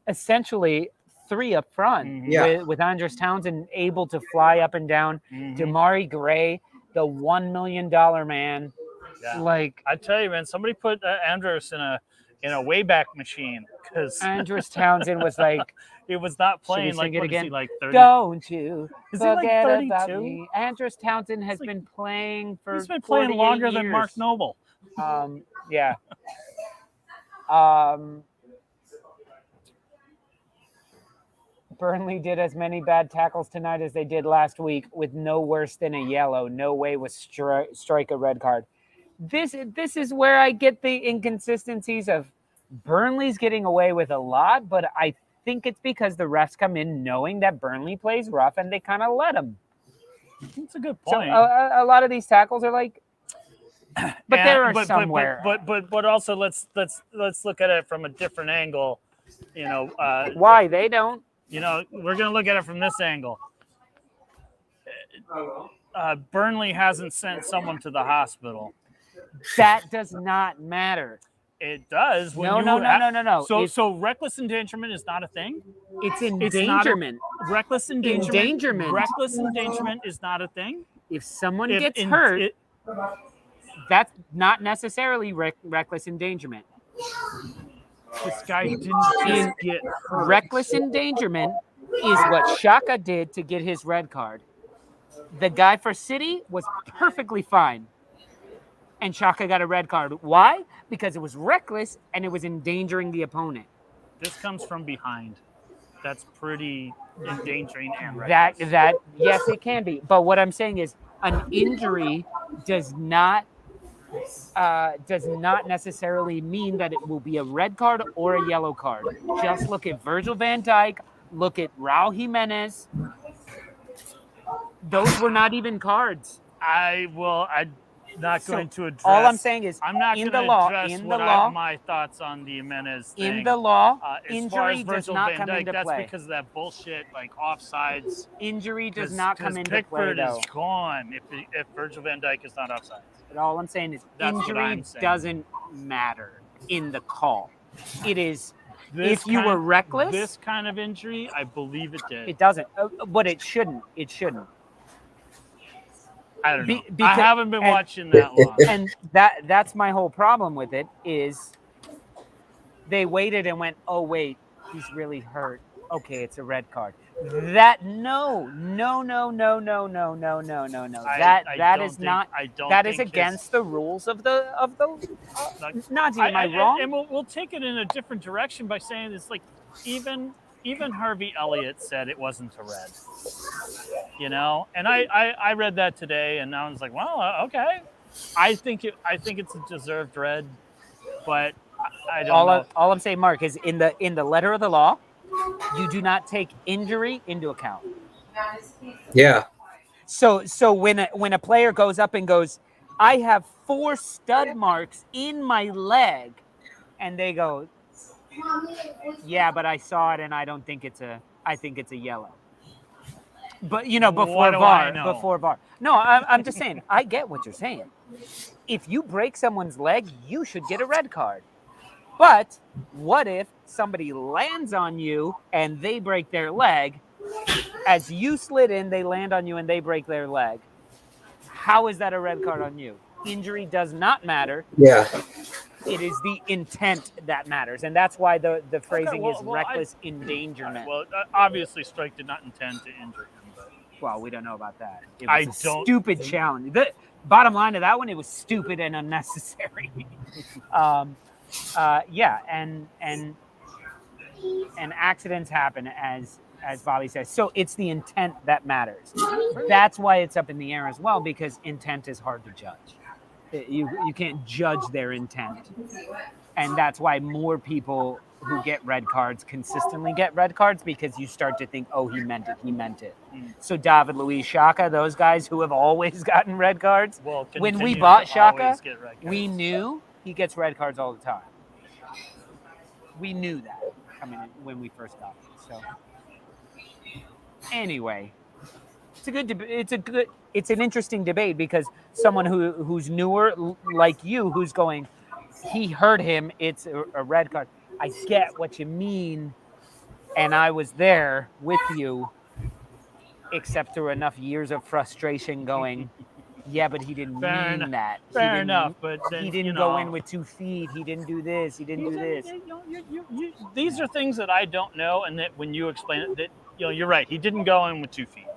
essentially 3 up front with Andros Townsend able to fly up and down. Damari Gray, the $1 million man. Yeah. Like I tell you, man, somebody put Andros in a Wayback Machine because Andros Townsend was like, it was not playing sing like it what again? is he like 30? "Don't you Is he like forget 32? about me." Andros Townsend has been playing for He's been playing 48 longer years. than Mark Noble. Yeah. Burnley did as many bad tackles tonight as they did last week with no worse than a yellow. No way was strike a red card. This is where I get the inconsistencies of Burnley's getting away with a lot, but I think it's because the refs come in knowing that Burnley plays rough and they kind of let them. That's a good So point. a lot of these tackles are like, but there are somewhere. But also let's look at it from a different angle. Why they don't? We're gonna look at it from this angle. Burnley hasn't sent someone to the hospital. That does not matter. It does. No. So reckless endangerment is not a thing. It's endangerment. Reckless endangerment. Endangerment. Reckless endangerment is not a thing. If someone gets hurt, that's not necessarily reckless endangerment. This guy didn't get hurt. Reckless endangerment is what Xhaka did to get his red card. The guy for City was perfectly fine. And Xhaka got a red card. Why? Because it was reckless and it was endangering the opponent. This comes from behind. That's pretty endangering and reckless. That yes, it can be. But what I'm saying is an injury does not necessarily mean that it will be a red card or a yellow card. Just look at Virgil van Dijk, look at Raul Jimenez. Those were not even cards. I'm not going to address. All I'm saying is, I'm not in going the to law, address in what the law, my thoughts on the Jimenez thing. in the law, as injury far as does Virgil not van come Dijk, into that's play. because of that bullshit, like offsides. Injury does not come into Pickford play, though. is gone if Virgil van Dijk is not offsides. But all I'm saying is, That's what injury I'm saying. doesn't matter in the call. It is This if you were reckless. This kind of injury, I believe it did. It doesn't, but it shouldn't. It shouldn't. I don't know. Because, I haven't been watching that long. And that's my whole problem with it is they waited and went, oh wait, he's really hurt. Okay, it's a red card. That no. That is not. That is against the rules of the. Naji, am I wrong? And we'll take it in a different direction by saying it's like even Harvey Elliott said it wasn't a red. And I read that today, and I was like, well, okay. I think it's a deserved red, but I don't know. All I'm saying, Mark, is in the letter of the law, you do not take injury into account. Yeah. So when a player goes up and goes, I have 4 stud marks in my leg, and they go, yeah, but I saw it and I don't think I think it's a yellow. But What do I know? before VAR. No, I'm just saying, I get what you're saying. If you break someone's leg, you should get a red card. But what if somebody lands on you and they break their leg? As you slid in, they land on you and they break their leg. How is that a red card on you? Injury does not matter. Yeah. It is the intent that matters. And that's why the phrasing is well, reckless endangerment. Well, obviously, Strike did not intend to injure him. But Well, we don't know about that. It I was a don't stupid think- challenge. The bottom line of that one, it was stupid and unnecessary. Yeah, and accidents happen, as Bobby says. So it's the intent that matters. That's why it's up in the air as well, because intent is hard to judge. You can't judge their intent, and that's why more people who get red cards consistently get red cards, because you start to think, oh, he meant it. So David Luiz, Xhaka, those guys who have always gotten red cards, will when we continue bought to always Xhaka, get red we cards. knew he gets red cards all the time. We knew that coming in when we first got him. So anyway, it's an interesting debate, because someone who's newer, like you, who's going, he hurt him, it's a red card. I get what you mean, and I was there with you, except through enough years of frustration going, yeah, but he didn't mean that. Fair enough, but then, he didn't go in with 2 feet. He didn't do this. He didn't do this. These are things that I don't know, and that when you explain it, that you're right. He didn't go in with 2 feet.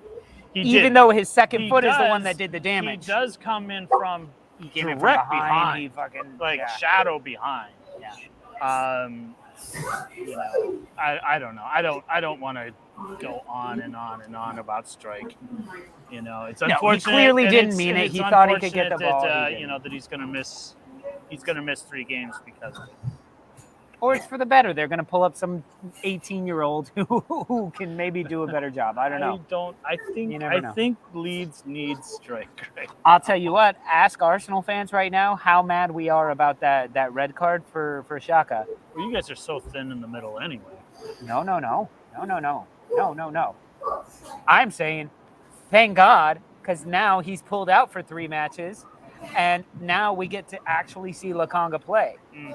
Even though his second foot is the one that did the damage. He does come in from He came in from direct behind. He behind, fucking shadow behind. Yeah. I don't know. I don't want to go on and on and on about Strike. It's unfortunate. He clearly and didn't it's- mean and it. it's He thought he could get the unfortunate ball. That, He didn't. that he's going to miss. He's going to miss 3 games because of it. Or it's for the better. They're going to pull up some 18-year-old who can maybe do a better job. I don't know. I never know. think Leeds needs Strike. Right? I'll tell you what. Ask Arsenal fans right now how mad we are about that red card for Xhaka. Well, you guys are so thin in the middle anyway. No. I'm saying, thank God, because now he's pulled out for 3 matches, and now we get to actually see Lukaku play. As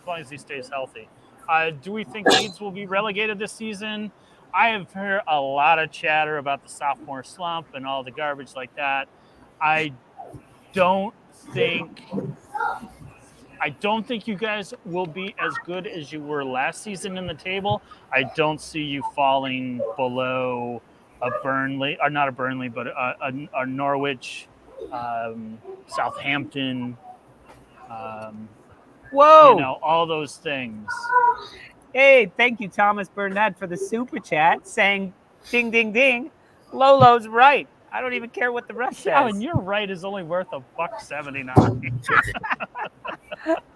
long as he stays healthy. Do we think Leeds will be relegated this season? I have heard a lot of chatter about the sophomore slump and all the garbage like that. I don't think you guys will be as good as you were last season in the table. I don't see you falling below a Burnley, or not a Burnley, but a Norwich, Southampton. Whoa! All those things. Hey, thank you, Thomas Burnett, for the super chat, saying, ding, ding, ding, Lolo's right. I don't even care what the rest says. Oh, and your right is only worth $1.79.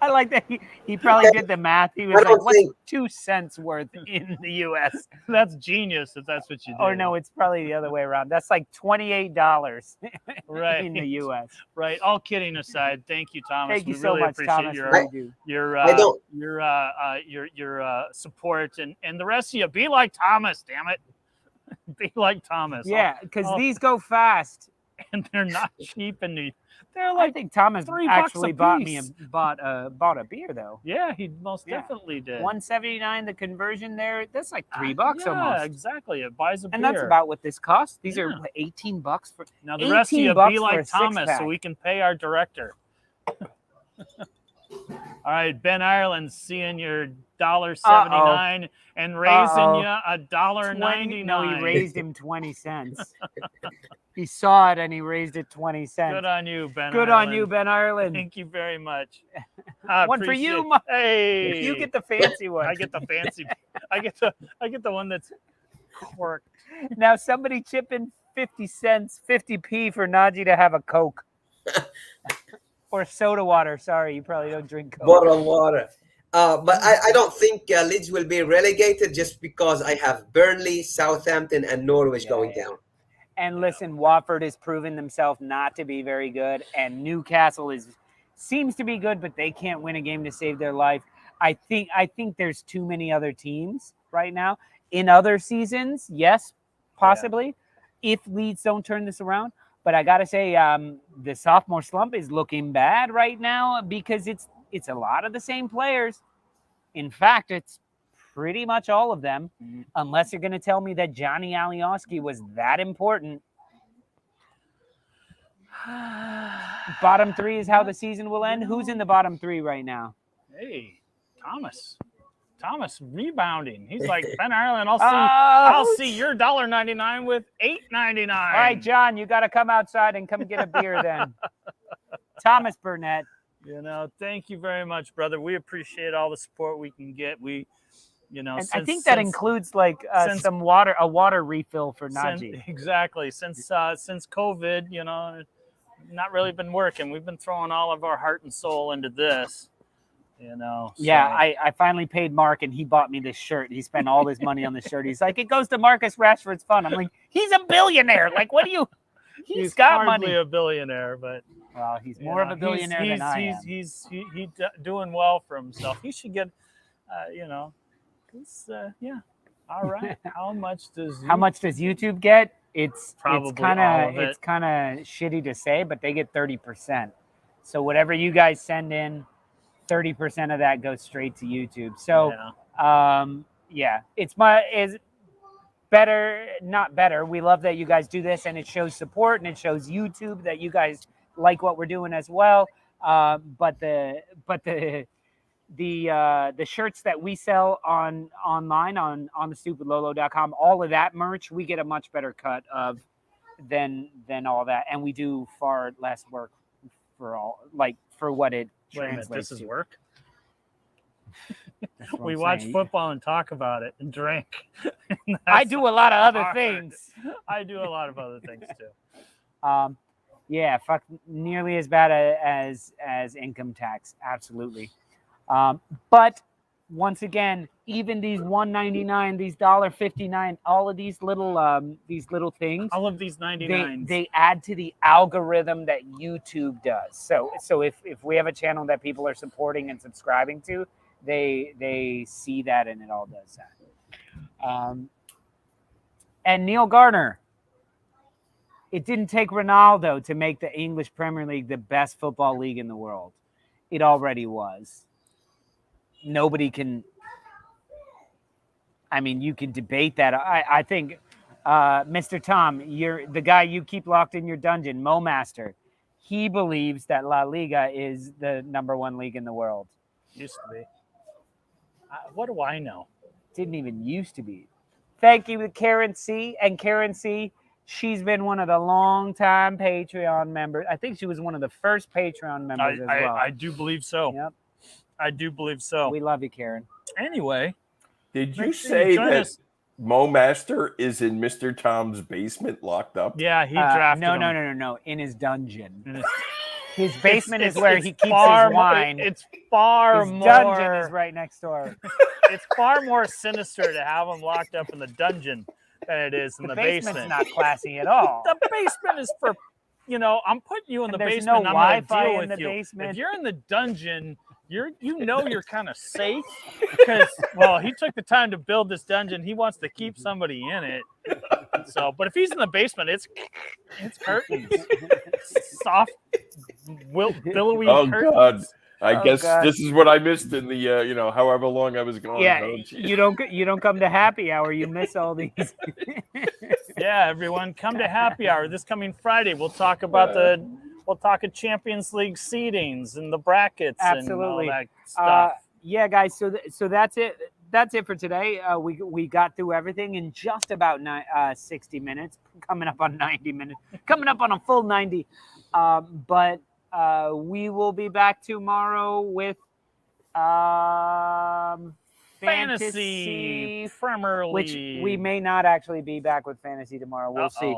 I like that he probably did the math. He was like, what's 2 cents worth in the U.S.? That's genius if that's what you do. Or no, it's probably the other way around. That's like $28 right. in the U.S. Right. All kidding aside, thank you, Thomas. Thank you we so really much, appreciate Thomas. your support, and the rest of you. Be like Thomas, damn it. Be like Thomas. Yeah, because these go fast. And they're not cheap, and they're like, I think Thomas $3 actually a bought piece. bought a beer though. Yeah, he most definitely did. $1.79 the conversion there. That's like $3 yeah, almost. Exactly. It buys a beer. And that's about what this costs. These are $18 for. Now the rest of you be like Thomas, so we can pay our director. All right, Ben Ireland seeing your $1.79 and raising you $1.99. No, he raised him 20 cents. He saw it and he raised it 20 cents. Good on you, Ben. Good Ireland. on you, Ben Ireland. Thank you very much. One for you, Mike. Hey, you get the fancy one. I get the fancy. I get the one that's corked. Now somebody chip in 50 cents, 50p for Naji to have a Coke. Or soda water. Sorry, you probably don't drink Coke. Bottled water. But I don't think Leeds will be relegated just because I have Burnley, Southampton, and Norwich going down. And listen, Watford has proven themselves not to be very good, and Newcastle seems to be good, but they can't win a game to save their life. I think there's too many other teams right now. In other seasons, yes, possibly, if Leeds don't turn this around. But I gotta say, the sophomore slump is looking bad right now because it's a lot of the same players. In fact, it's pretty much all of them, unless you're going to tell me that Johnny Alioski was that important. Bottom three is how the season will end. Who's in the bottom three right now? Hey, Thomas rebounding. He's like, Ben Ireland, I'll see your $1.99 with $8.99. All right, John, you got to come outside and come get a beer then. Thomas Burnett. Thank you very much, brother. We appreciate all the support we can get. I think that includes like a water refill for Naji. Exactly. Since COVID, not really been working. We've been throwing all of our heart and soul into this. Yeah, I finally paid Mark and he bought me this shirt. He spent all his money on this shirt. He's like, it goes to Marcus Rashford's fund. I'm like, he's a billionaire. Like, what do you? He's got hardly money. a billionaire, but well, he's more of a billionaire than I am. He's doing well for himself. He should get, All right. How much does YouTube get? It's probably kind all of it. It's kind of shitty to say, but they get 30%. So whatever you guys send in, 30% of that goes straight to YouTube. So, it's better, not better. We love that you guys do this, and it shows support, and it shows YouTube that you guys like what we're doing as well. But the shirts that we sell online on the stupidlolo.com, all of that merch, we get a much better cut of than all that, and we do far less work for what it translates. This is to. Work. We watch football and talk about it and drink. I do a lot of other things. I do a lot of other things too. Fuck, nearly as bad as income tax, absolutely. But once again, even these $1.99, these $1.59, all of these little things, all of these 99s, they add to the algorithm that YouTube does. So if we have a channel that people are supporting and subscribing to, they see that and it all does that. And Neil Garner, it didn't take Ronaldo to make the English Premier League the best football league in the world. It already was. Nobody can. I mean, you can debate that. I think, Mr. Tom, you're the guy you keep locked in your dungeon, Mo Master. He believes that La Liga is the #1 league in the world. Used to be. What do I know? Didn't even used to be. Thank you to Karen C. And Karen C., she's been one of the long-time Patreon members. I think she was one of the first Patreon members as well. I do believe so. Yep. I do believe so. We love you, Karen. Anyway. Did you say that Mo Master is in Mr. Tom's basement locked up? Yeah, he drafted him. No. In his dungeon. His basement is where he keeps his wine. It's far his more. Dungeon is right next door. It's far more sinister to have him locked up in the dungeon than it is in the basement. Basement's not classy at all. The basement is for, I'm putting you in the basement. No and I'm going to Wi-Fi deal in with the you. basement. If you're in the dungeon, you're kind of safe because he took the time to build this dungeon. He wants to keep somebody in it. So, but if he's in the basement, it's curtains, soft, billowy curtains. God. I guess this is what I missed in the however long I was gone. Yeah, you don't come to happy hour. You miss all these. Yeah, everyone, come to happy hour this coming Friday. We'll talk about Champions League seedings and the brackets. Absolutely. And all that stuff. Yeah, guys. So that's it. That's it for today. We got through everything in just about 60 minutes. Coming up on 90 minutes. Coming up on a full 90. But we will be back tomorrow with Fantasy Premier League. Which we may not actually be back with fantasy tomorrow. We'll see.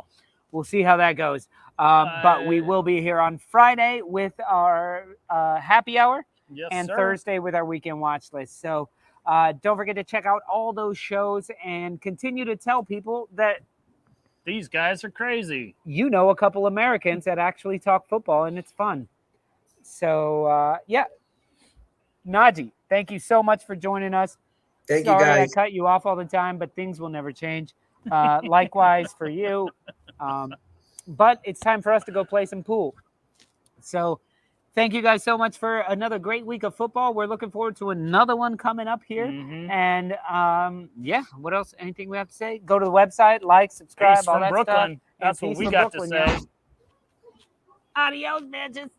we'll see how that goes. But we will be here on Friday with our happy hour, Yes, and sir. Thursday with our weekend watch list. So don't forget to check out all those shows and continue to tell people that These guys are crazy. you know a couple Americans that actually talk football, and it's fun. So, yeah. Naji, thank you so much for joining us. Thank you, Sorry I guys. cut you off all the time, but things will never change. Likewise for you. But it's time for us to go play some pool. So thank you guys so much for another great week of football. We're looking forward to another one coming up here. Mhm. And yeah, what else? Anything we have to say? Go to the website, like, subscribe, Peace all from that Brooklyn. stuff. And That's what peace we from got Brooklyn, to say. yo. Adios, bitches.